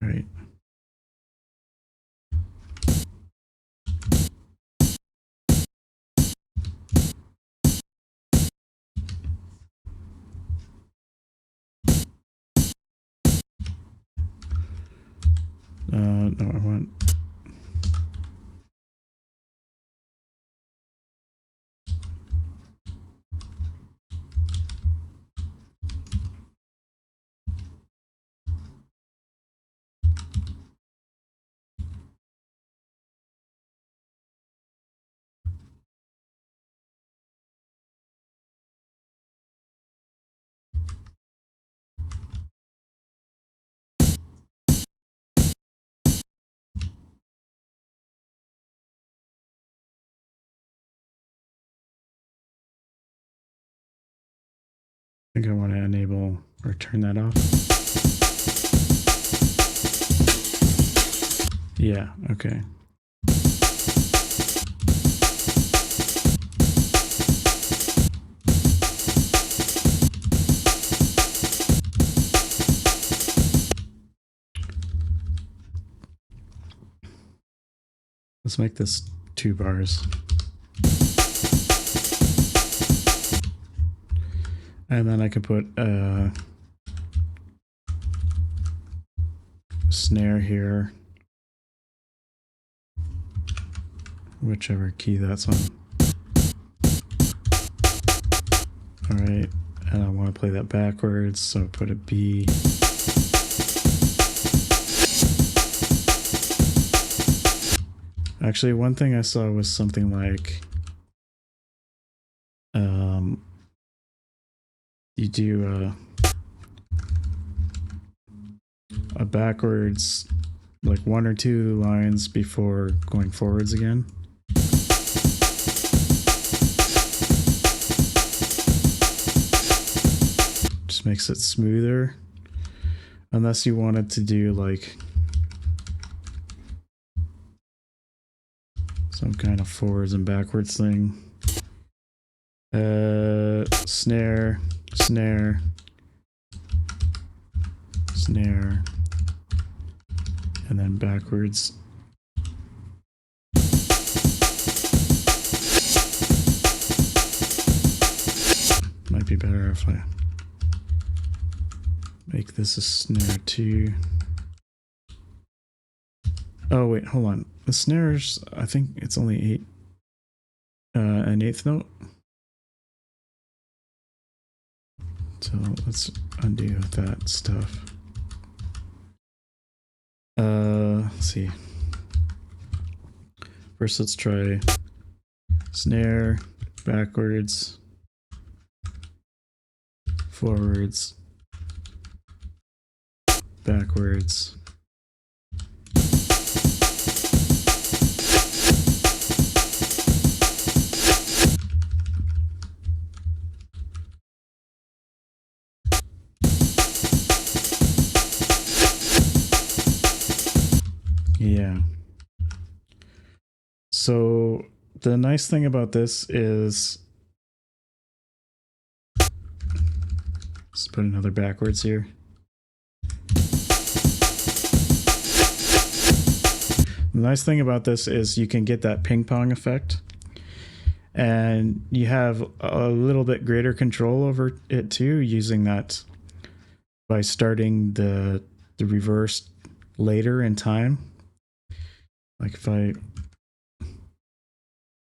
[SPEAKER 1] Right. No, I want... I think I want to enable or turn that off. Yeah, okay. Let's make this 2 bars. And then I could put a snare here, whichever key that's on. All right, and I want to play that backwards, so put a B. Actually, one thing I saw was something like you do a backwards, like 1 or 2 lines before going forwards again. Just makes it smoother, unless you wanted to do like some kind of forwards and backwards thing. Snare, snare, snare, and then backwards. Might be better if I make this a snare 2. Oh wait, hold on. The snares, I think it's only 8, an 8th note. So let's undo that stuff. Let's see. First, let's try snare, backwards, forwards, backwards. Yeah. So the nice thing about this is, let's put another backwards here. The nice thing about this is you can get that ping pong effect, and you have a little bit greater control over it too, using that by starting the reverse later in time. Like if I let's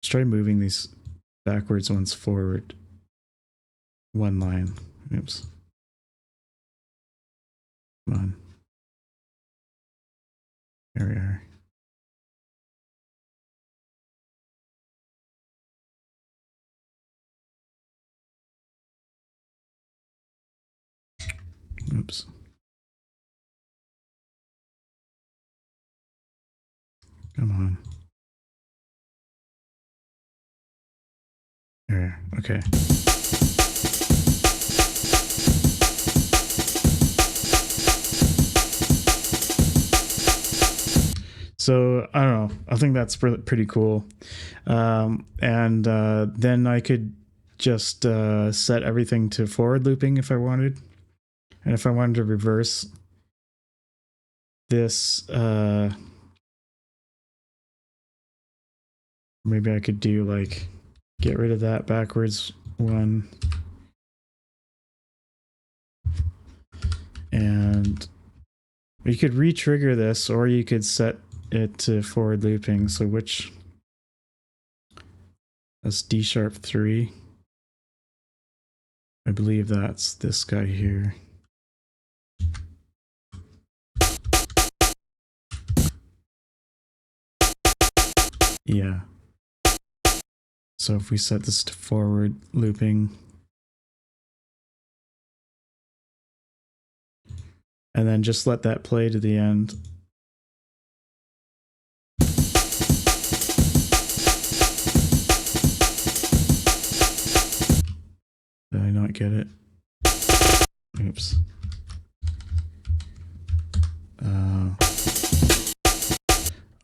[SPEAKER 1] try moving these backwards ones forward one line. Oops. Come on. There we are. Oops. Come on. There. Okay. So I don't know. I think that's pretty cool. Then I could just set everything to forward looping if I wanted. And if I wanted to reverse this, maybe I could do like, get rid of that backwards one. And you could re-trigger this, or you could set it to forward looping. So which, that's D#3. I believe that's this guy here. Yeah. So if we set this to forward looping, and then just let that play to the end. Did I not get it? Oops.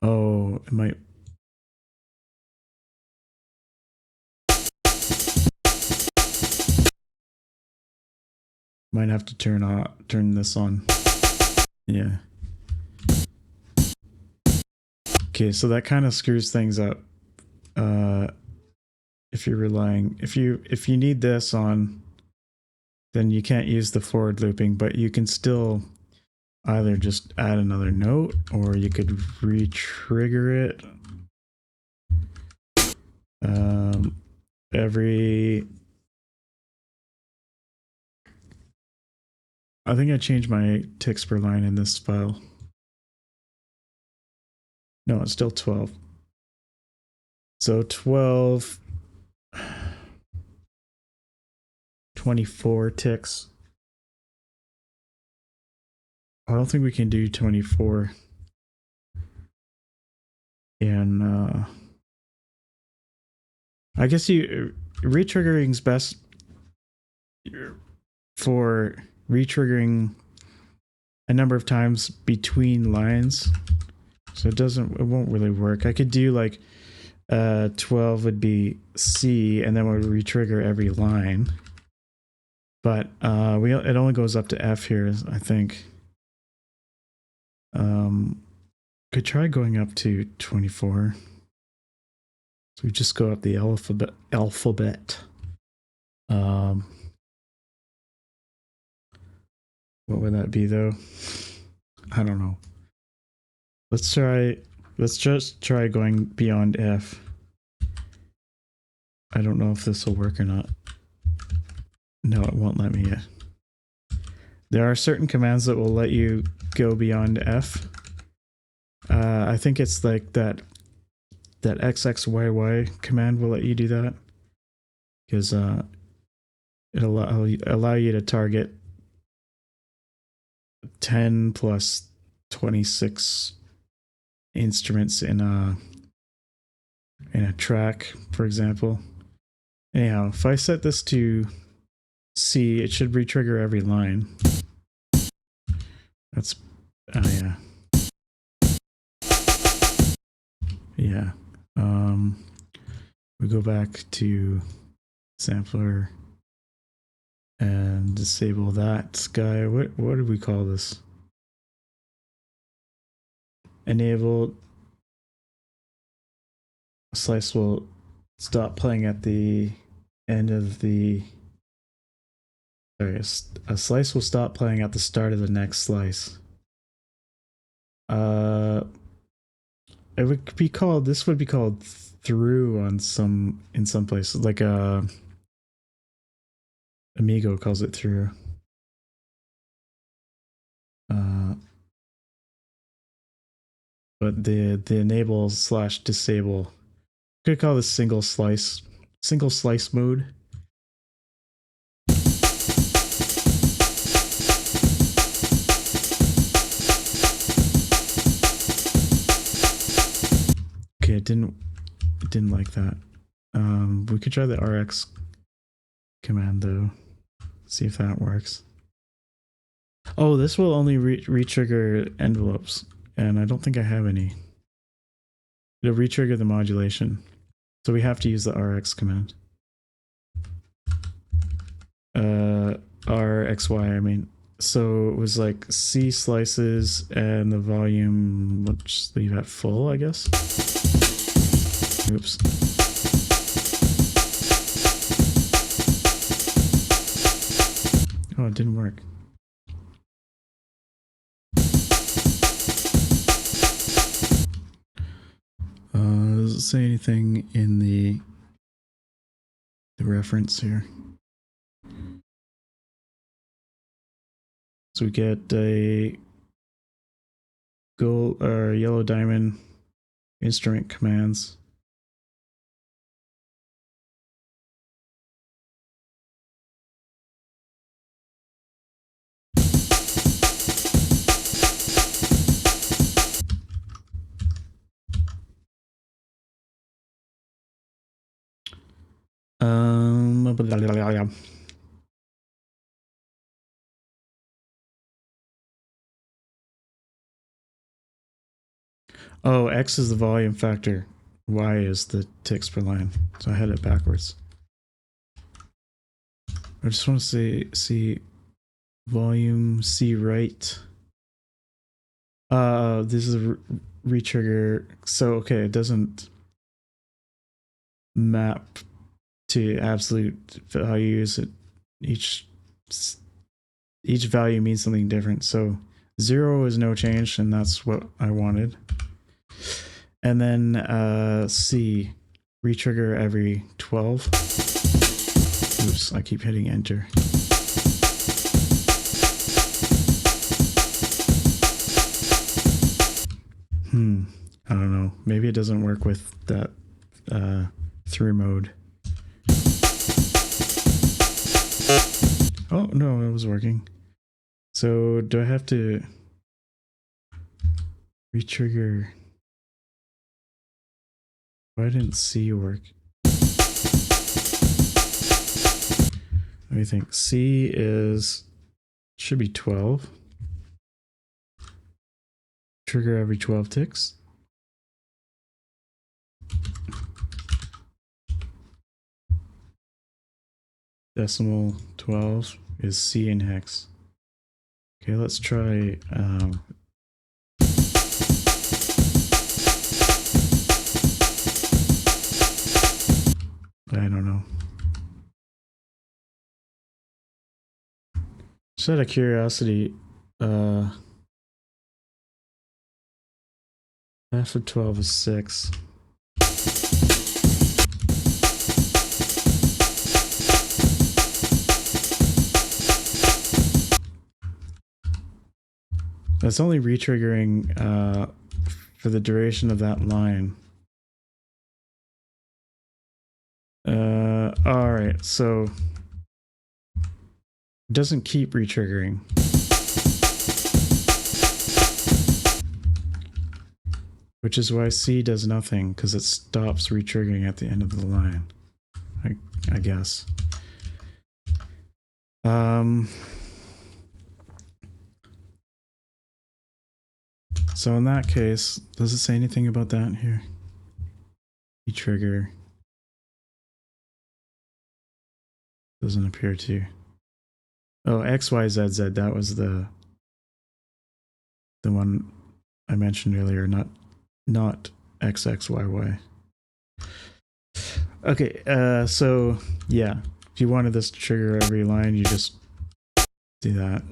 [SPEAKER 1] Oh, it might. Might have to turn this on. Yeah. Okay, so that kind of screws things up. If you're relying, if you need this on, then you can't use the forward looping, but you can still either just add another note, or you could re-trigger it every. I think I changed my ticks per line in this file. No, it's still 12. So 12, 24 ticks. I don't think we can do 24. And I guess re-triggering's best for re-triggering a number of times between lines. So it won't really work. I could do like 12 would be C, and then we'll re-trigger every line. But it only goes up to F here, I think. Could try going up to 24. So we just go up the alphabet. What would that be though? I don't know. Let's just try going beyond F. I don't know if this will work or not. No, it won't let me yet. There are certain commands that will let you go beyond F. I think it's like that XXYY command will let you do that. Because it'll allow you to target 10 plus 26 instruments in a track, for example. Anyhow, if I set this to C, it should retrigger every line. That's yeah. Yeah. We go back to sampler and disable that guy. What did we call this? Enable slice will stop playing at the end of the. Sorry, a slice will stop playing at the start of the next slice. It would be called. This would be called through in some places, like Amigo calls it through. But the enable / disable, could call this single slice mode. Okay, it didn't like that. We could try the RX command though. See if that works. Oh, this will only re-trigger envelopes, and I don't think I have any. It'll re-trigger the modulation, so we have to use the RX command. RXY, I mean. So it was like C slices and the volume, let's just leave at full, I guess. Oops. Oh, it didn't work. Does it say anything in the reference here? So we get a gold or yellow diamond instrument commands. Oh, X is the volume factor. Y is the ticks per line. So I had it backwards. I just want to see volume C right. This is a retrigger. So okay, it doesn't map to absolute values. Each value means something different. So 0 is no change, and that's what I wanted. And then C, retrigger every 12. Oops, I keep hitting enter. I don't know. Maybe it doesn't work with that through mode. Oh, no, it was working. So do I have to retrigger? Why didn't C work? Let me think. C should be 12. Trigger every 12 ticks. Decimal 12. is C in hex. Okay, let's try I don't know. Just out of curiosity, half of 12 is 6. That's only retriggering for the duration of that line. Alright, so it doesn't keep retriggering. Which is why C does nothing, because it stops retriggering at the end of the line. I guess. So in that case, does it say anything about that here? Trigger doesn't appear to. Oh, XYZZ, that was the one I mentioned earlier, not XXYY. Okay, so yeah, if you wanted this to trigger every line, you just do that.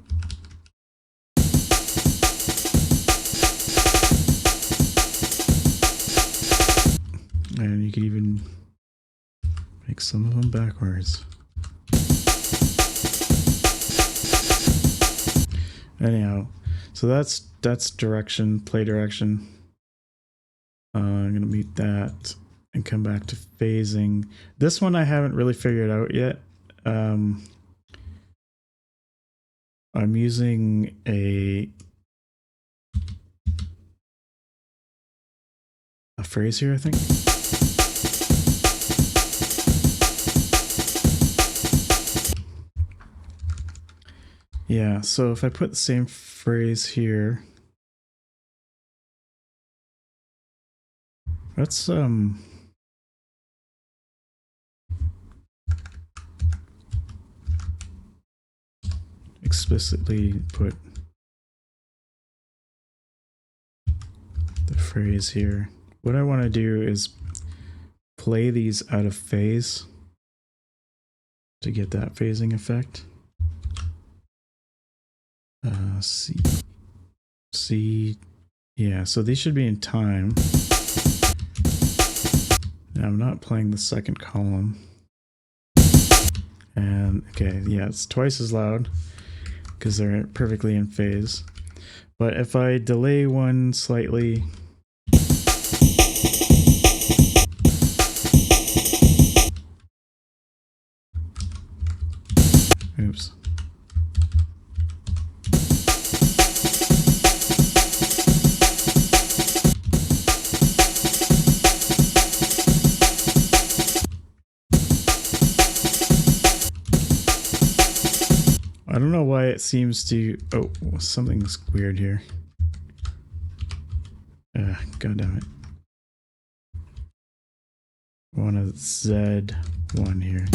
[SPEAKER 1] And you could even make some of them backwards. Anyhow, so that's direction, play direction. I'm gonna mute that and come back to phasing. This one I haven't really figured out yet. I'm using a phrase here, I think. Yeah, so if I put the same phrase here, let's explicitly put the phrase here. What I want to do is play these out of phase to get that phasing effect. C, yeah, so these should be in time. Now I'm not playing the second column. And okay, yeah, it's twice as loud because they're perfectly in phase. But if I delay one slightly, oops. I don't know why it seems to, oh, something's weird here. God damn it. I want a Z1 here.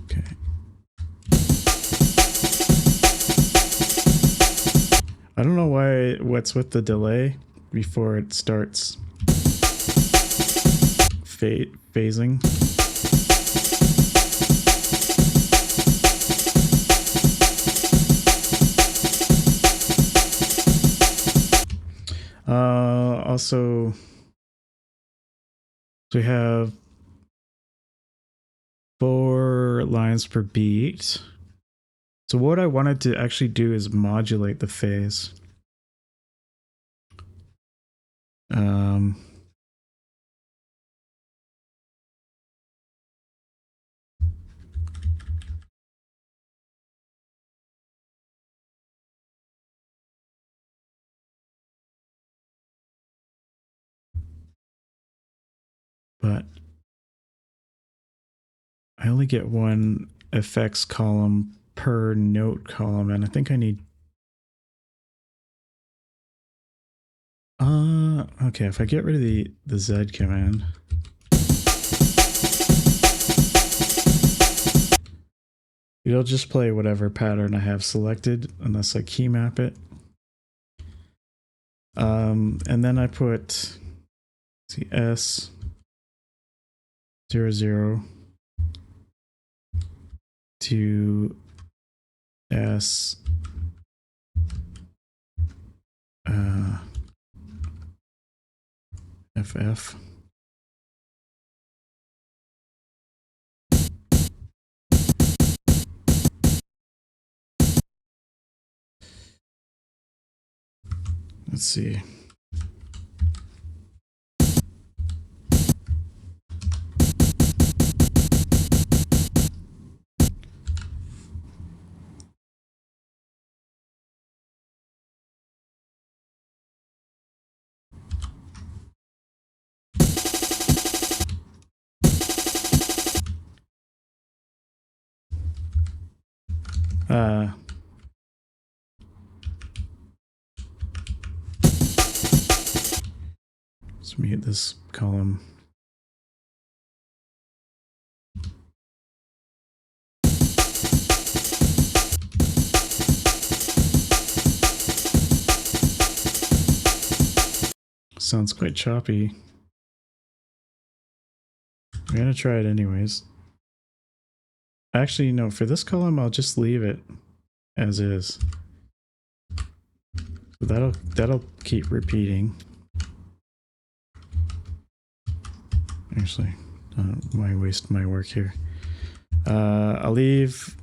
[SPEAKER 1] Okay. I don't know what's with the delay before it starts phasing. Also, we have 4 lines per beat. So what I wanted to actually do is modulate the phase. But I only get one effects column per note column, and I think I need. Okay, if I get rid of the Z command. It'll just play whatever pattern I have selected unless I key map it. And then I put S 00 to S FF. Let's see. Let's mute this column. Sounds quite choppy. I'm gonna try it anyways. Actually, no, for this column, I'll just leave it as is. So that'll keep repeating. Actually, why waste my work here? I'll leave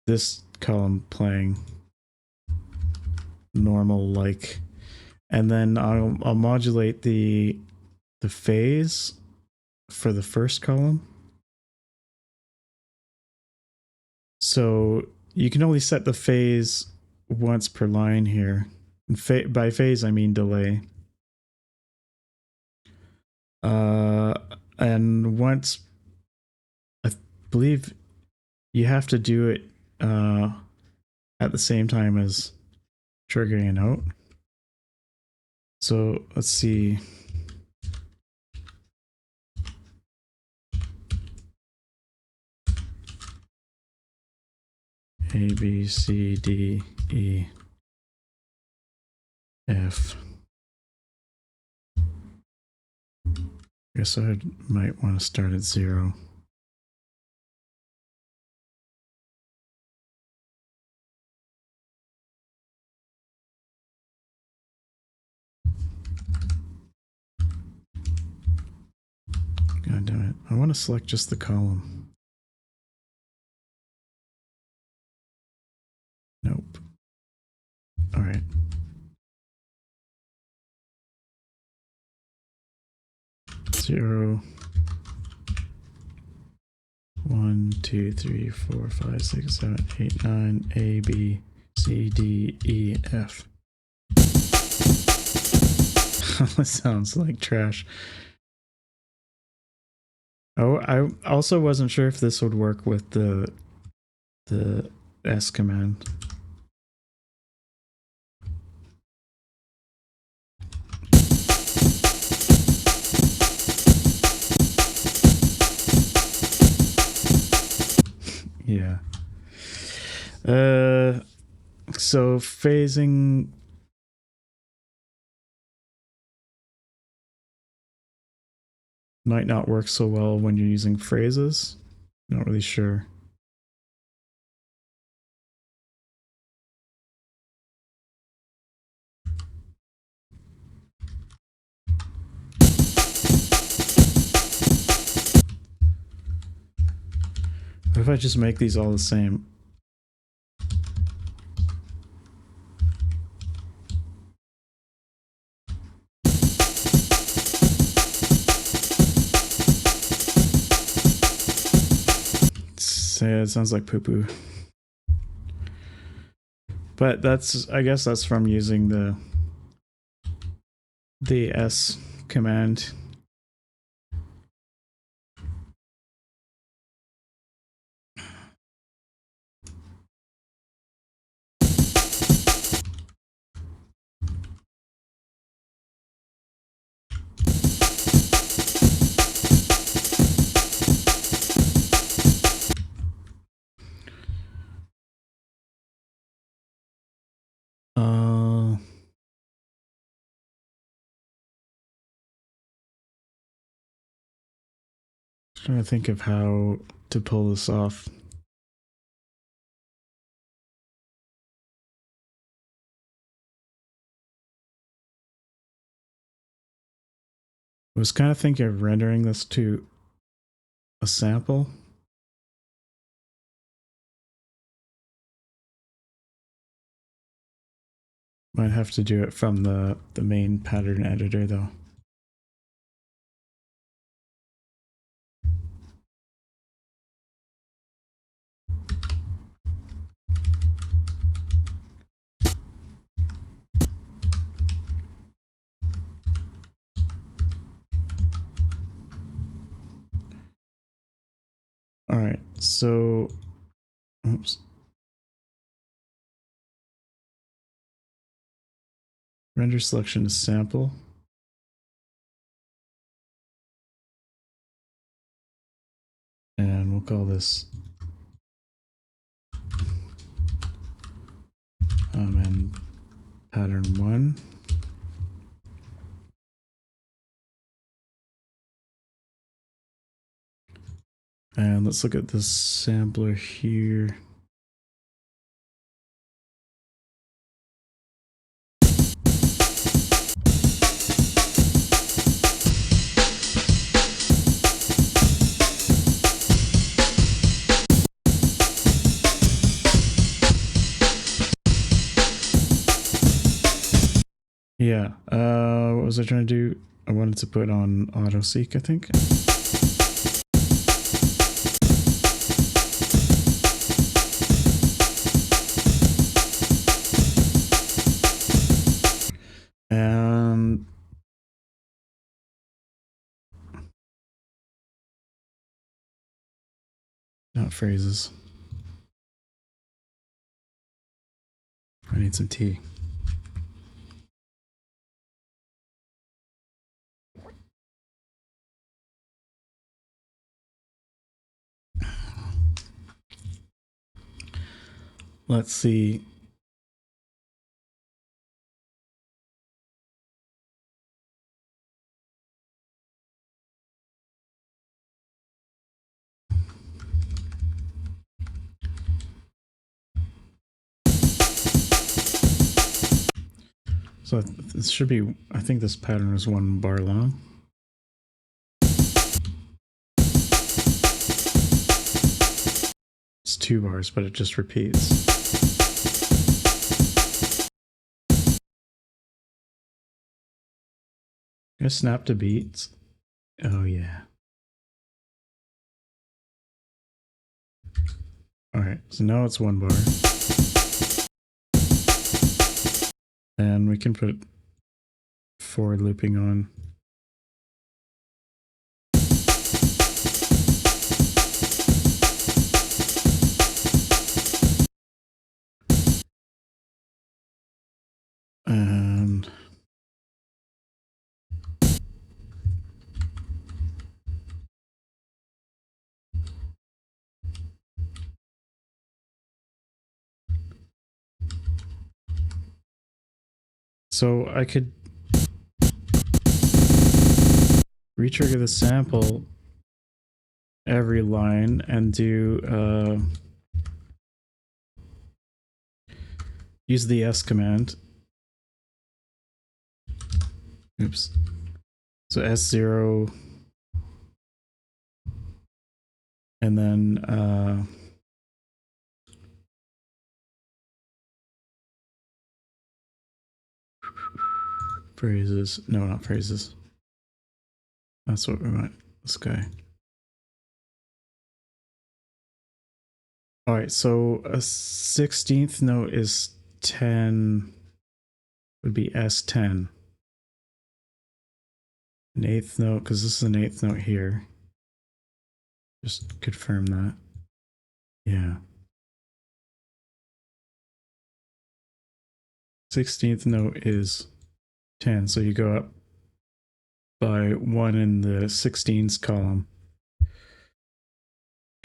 [SPEAKER 1] this column playing normal like, and then I'll modulate the phase for the first column. So you can only set the phase once per line here. By phase, I mean delay. And once, I believe you have to do it at the same time as triggering a note. So let's see. A, B, C, D, E, F. I guess I might want to start at 0. God damn it. I want to select just the column. Nope. All right. Zero. 1, 2, 3, 4, 5, 6, 7, 8, 9, A, B, C, D, E, F. That sounds like trash. Oh, I also wasn't sure if this would work with the S command. Yeah. So phasing. Might not work so well when you're using phrases. Not really sure. What if I just make these all the same? It sounds like poo-poo. But that's, I guess that's from using the S command. Trying to think of how to pull this off. I was kind of thinking of rendering this to a sample. Might have to do it from the main pattern editor though. All right, so, oops. Render selection is sample. And we'll call this and pattern 1. And let's look at this sampler here. Yeah, what was I trying to do? I wanted to put on auto seek, I think. And not phrases. I need some tea. Let's see. So this should be, I think this pattern is 1 bar long. It's 2 bars, but it just repeats. Can I snap to beats? Oh yeah. All right, so now it's 1 bar. And we can put forward looping on. And so I could retrigger the sample every line and do use the S command. Oops. So S0 and then phrases. No, not phrases. That's what we want. This guy. All right, so a 16th note is 10, would be S10. An 8th note, because this is an 8th note here. Just confirm that. Yeah. 16th note is 10, so you go up by 1 in the 16s column.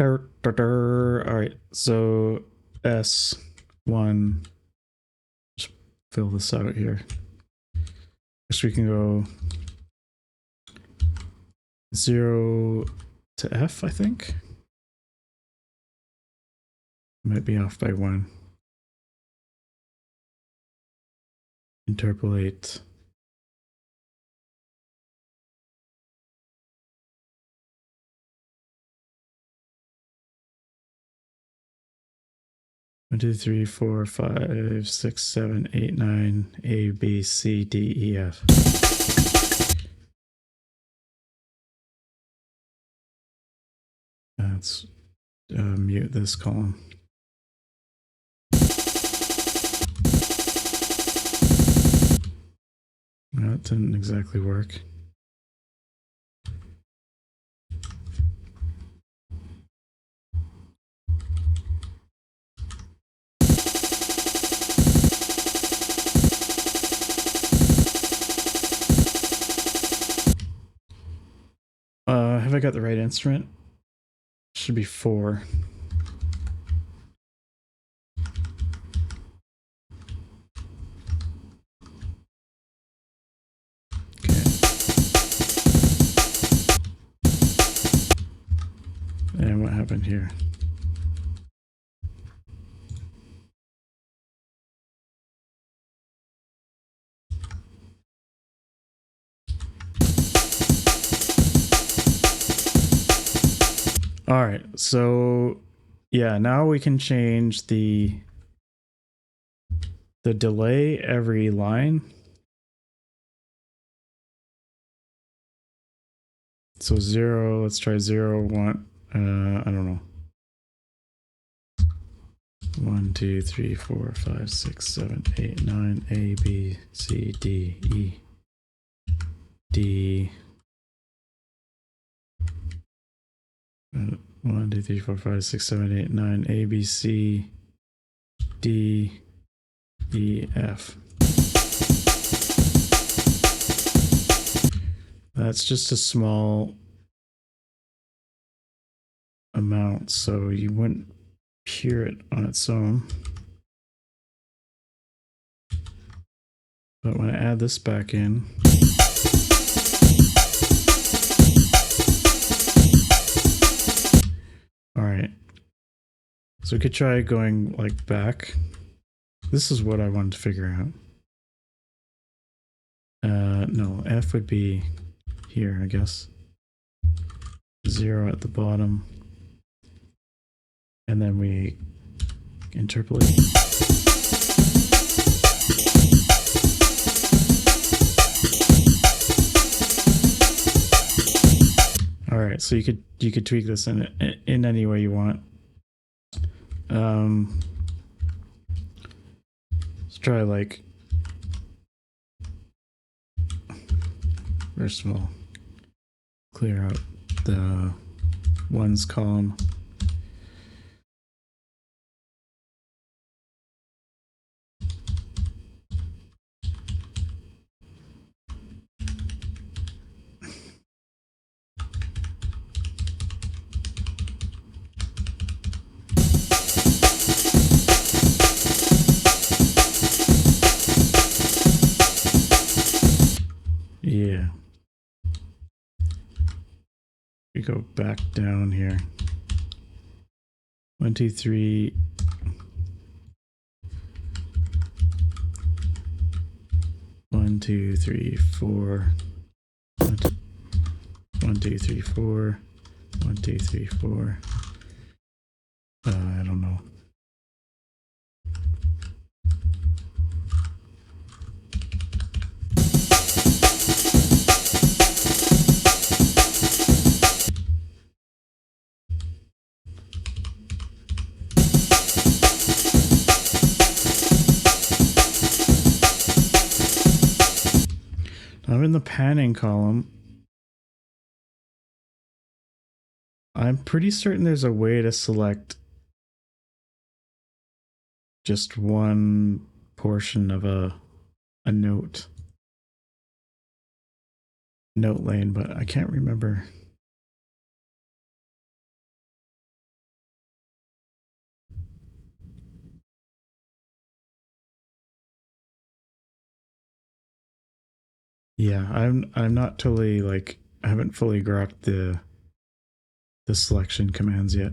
[SPEAKER 1] All right, so S1, just fill this out here. Next we can go 0, to F, I think. Might be off by 1. Interpolate. One, two, three, four, 5, 6, 7, 8, 9, A, B, C, D, E, F. Let's mute this column. No, it didn't exactly work. Have I got the right instrument? Should be 4. Okay. And what happened here? All right, so yeah, now we can change the delay every line. So 0, let's try 0, 1, I don't know. 1, 2, 3, 4, 5, 6, 7, 8, 9, A, B, C, D, E, D. 1, 2, 3, 4, 5, 6, 7, 8, 9, A, B, C, D, E, F. That's just a small amount, so you wouldn't hear it on its own. But when I add this back in, all right. So we could try going like back. This is what I wanted to figure out. No, F would be here, I guess. 0 at the bottom. And then we interpolate. All right, so you could tweak this in any way you want. Let's try like, first of all, clear out the ones column. Yeah. We go back down here. 1, 2, 3. 1, 2, 3, 4. 1, 2, 3, 4. 1, 2, 3, 4. I don't know. I'm in the panning column. I'm pretty certain there's a way to select just one portion of a note lane, but I can't remember. Yeah, I'm not totally like, I haven't fully grasped the selection commands yet.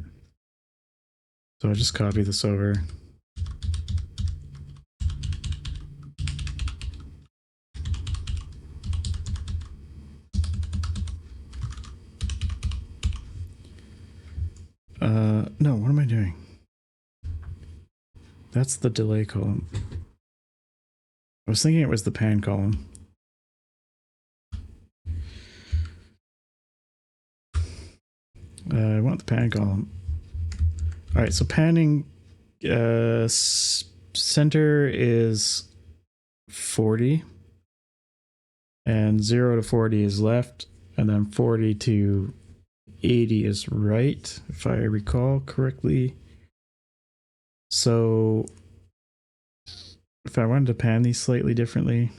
[SPEAKER 1] So I'll just copy this over. No, what am I doing? That's the delay column. I was thinking it was the pan column. I want the pan column. All right, so panning center is 40 and 0 to 40 is left, and then 40 to 80 is right, if I recall correctly. So if I wanted to pan these slightly differently,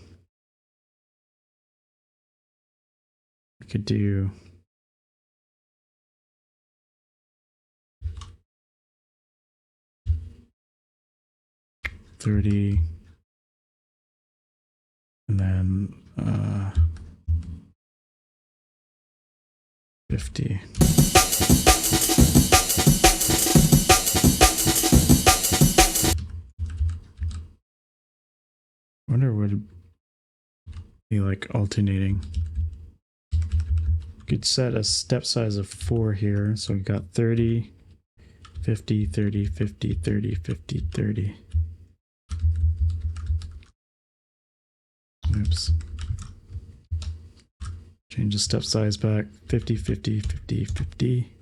[SPEAKER 1] I could do $30 and then $50. I wonder what would be like alternating. Could set a step size of 4 here, so we got 30, 50, 30, 50, 30, 50, 30. Oops. Change the step size back. 50, 50, 50, 50.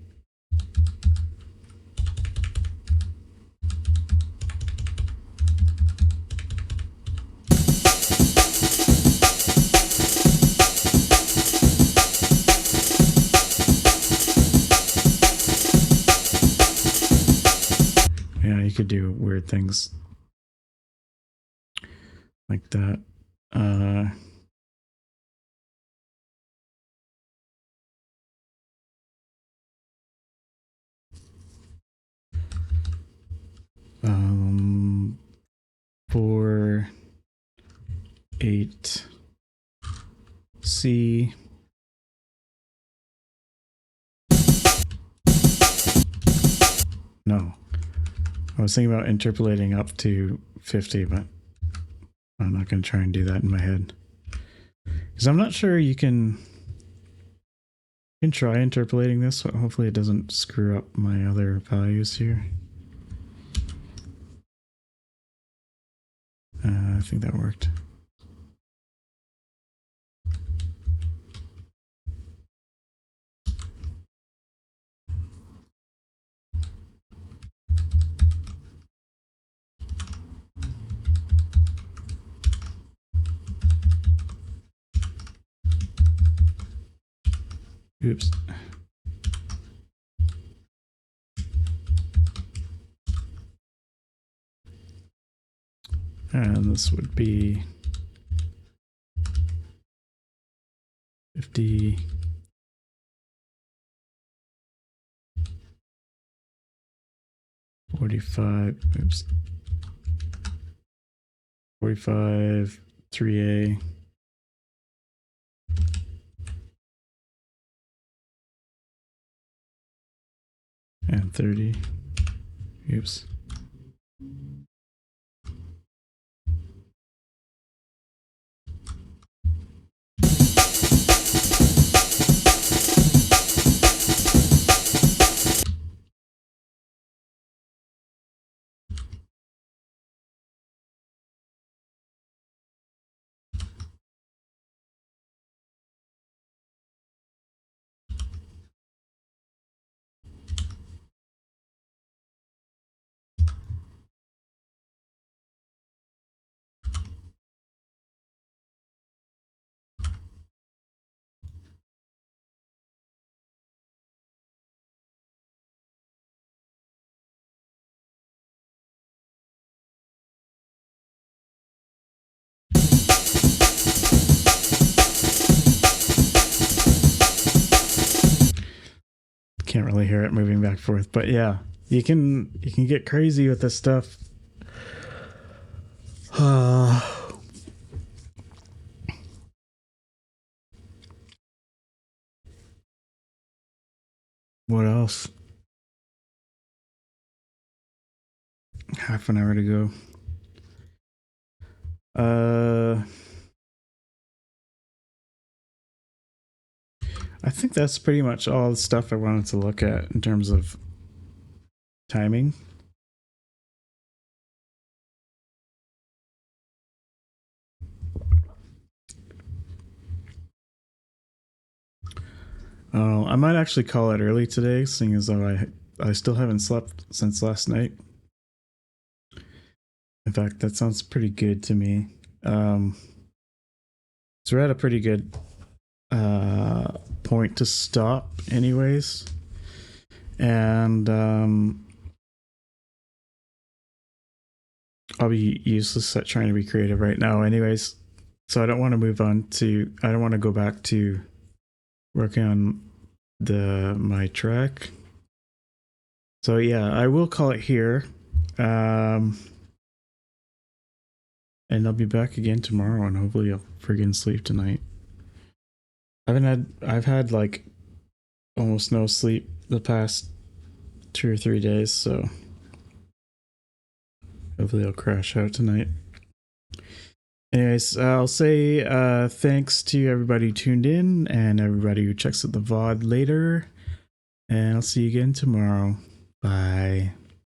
[SPEAKER 1] Yeah, you could do weird things like that. For 8C. No. I was thinking about interpolating up to 50, but I'm not going to try and do that in my head. Because I'm not sure you can try interpolating this. So hopefully it doesn't screw up my other values here. I think that worked. Oops. And this would be 50. 45. Oops. 45, 3A. And 30. Oops. Can't really hear it moving back and forth, but yeah, you can get crazy with this stuff. What else? Half an hour to go. I think that's pretty much all the stuff I wanted to look at in terms of timing. I might actually call it early today, seeing as though I still haven't slept since last night. In fact, that sounds pretty good to me. So we're at a pretty good point to stop, anyways. And I'll be useless at trying to be creative right now, anyways. So I don't want to move on to. I don't want to go back to working on my track. So yeah, I will call it here. And I'll be back again tomorrow, and hopefully I'll friggin' sleep tonight. I've had like almost no sleep the past 2 or 3 days, so hopefully I'll crash out tonight. Anyways, I'll say thanks to everybody who tuned in and everybody who checks out the VOD later. And I'll see you again tomorrow. Bye.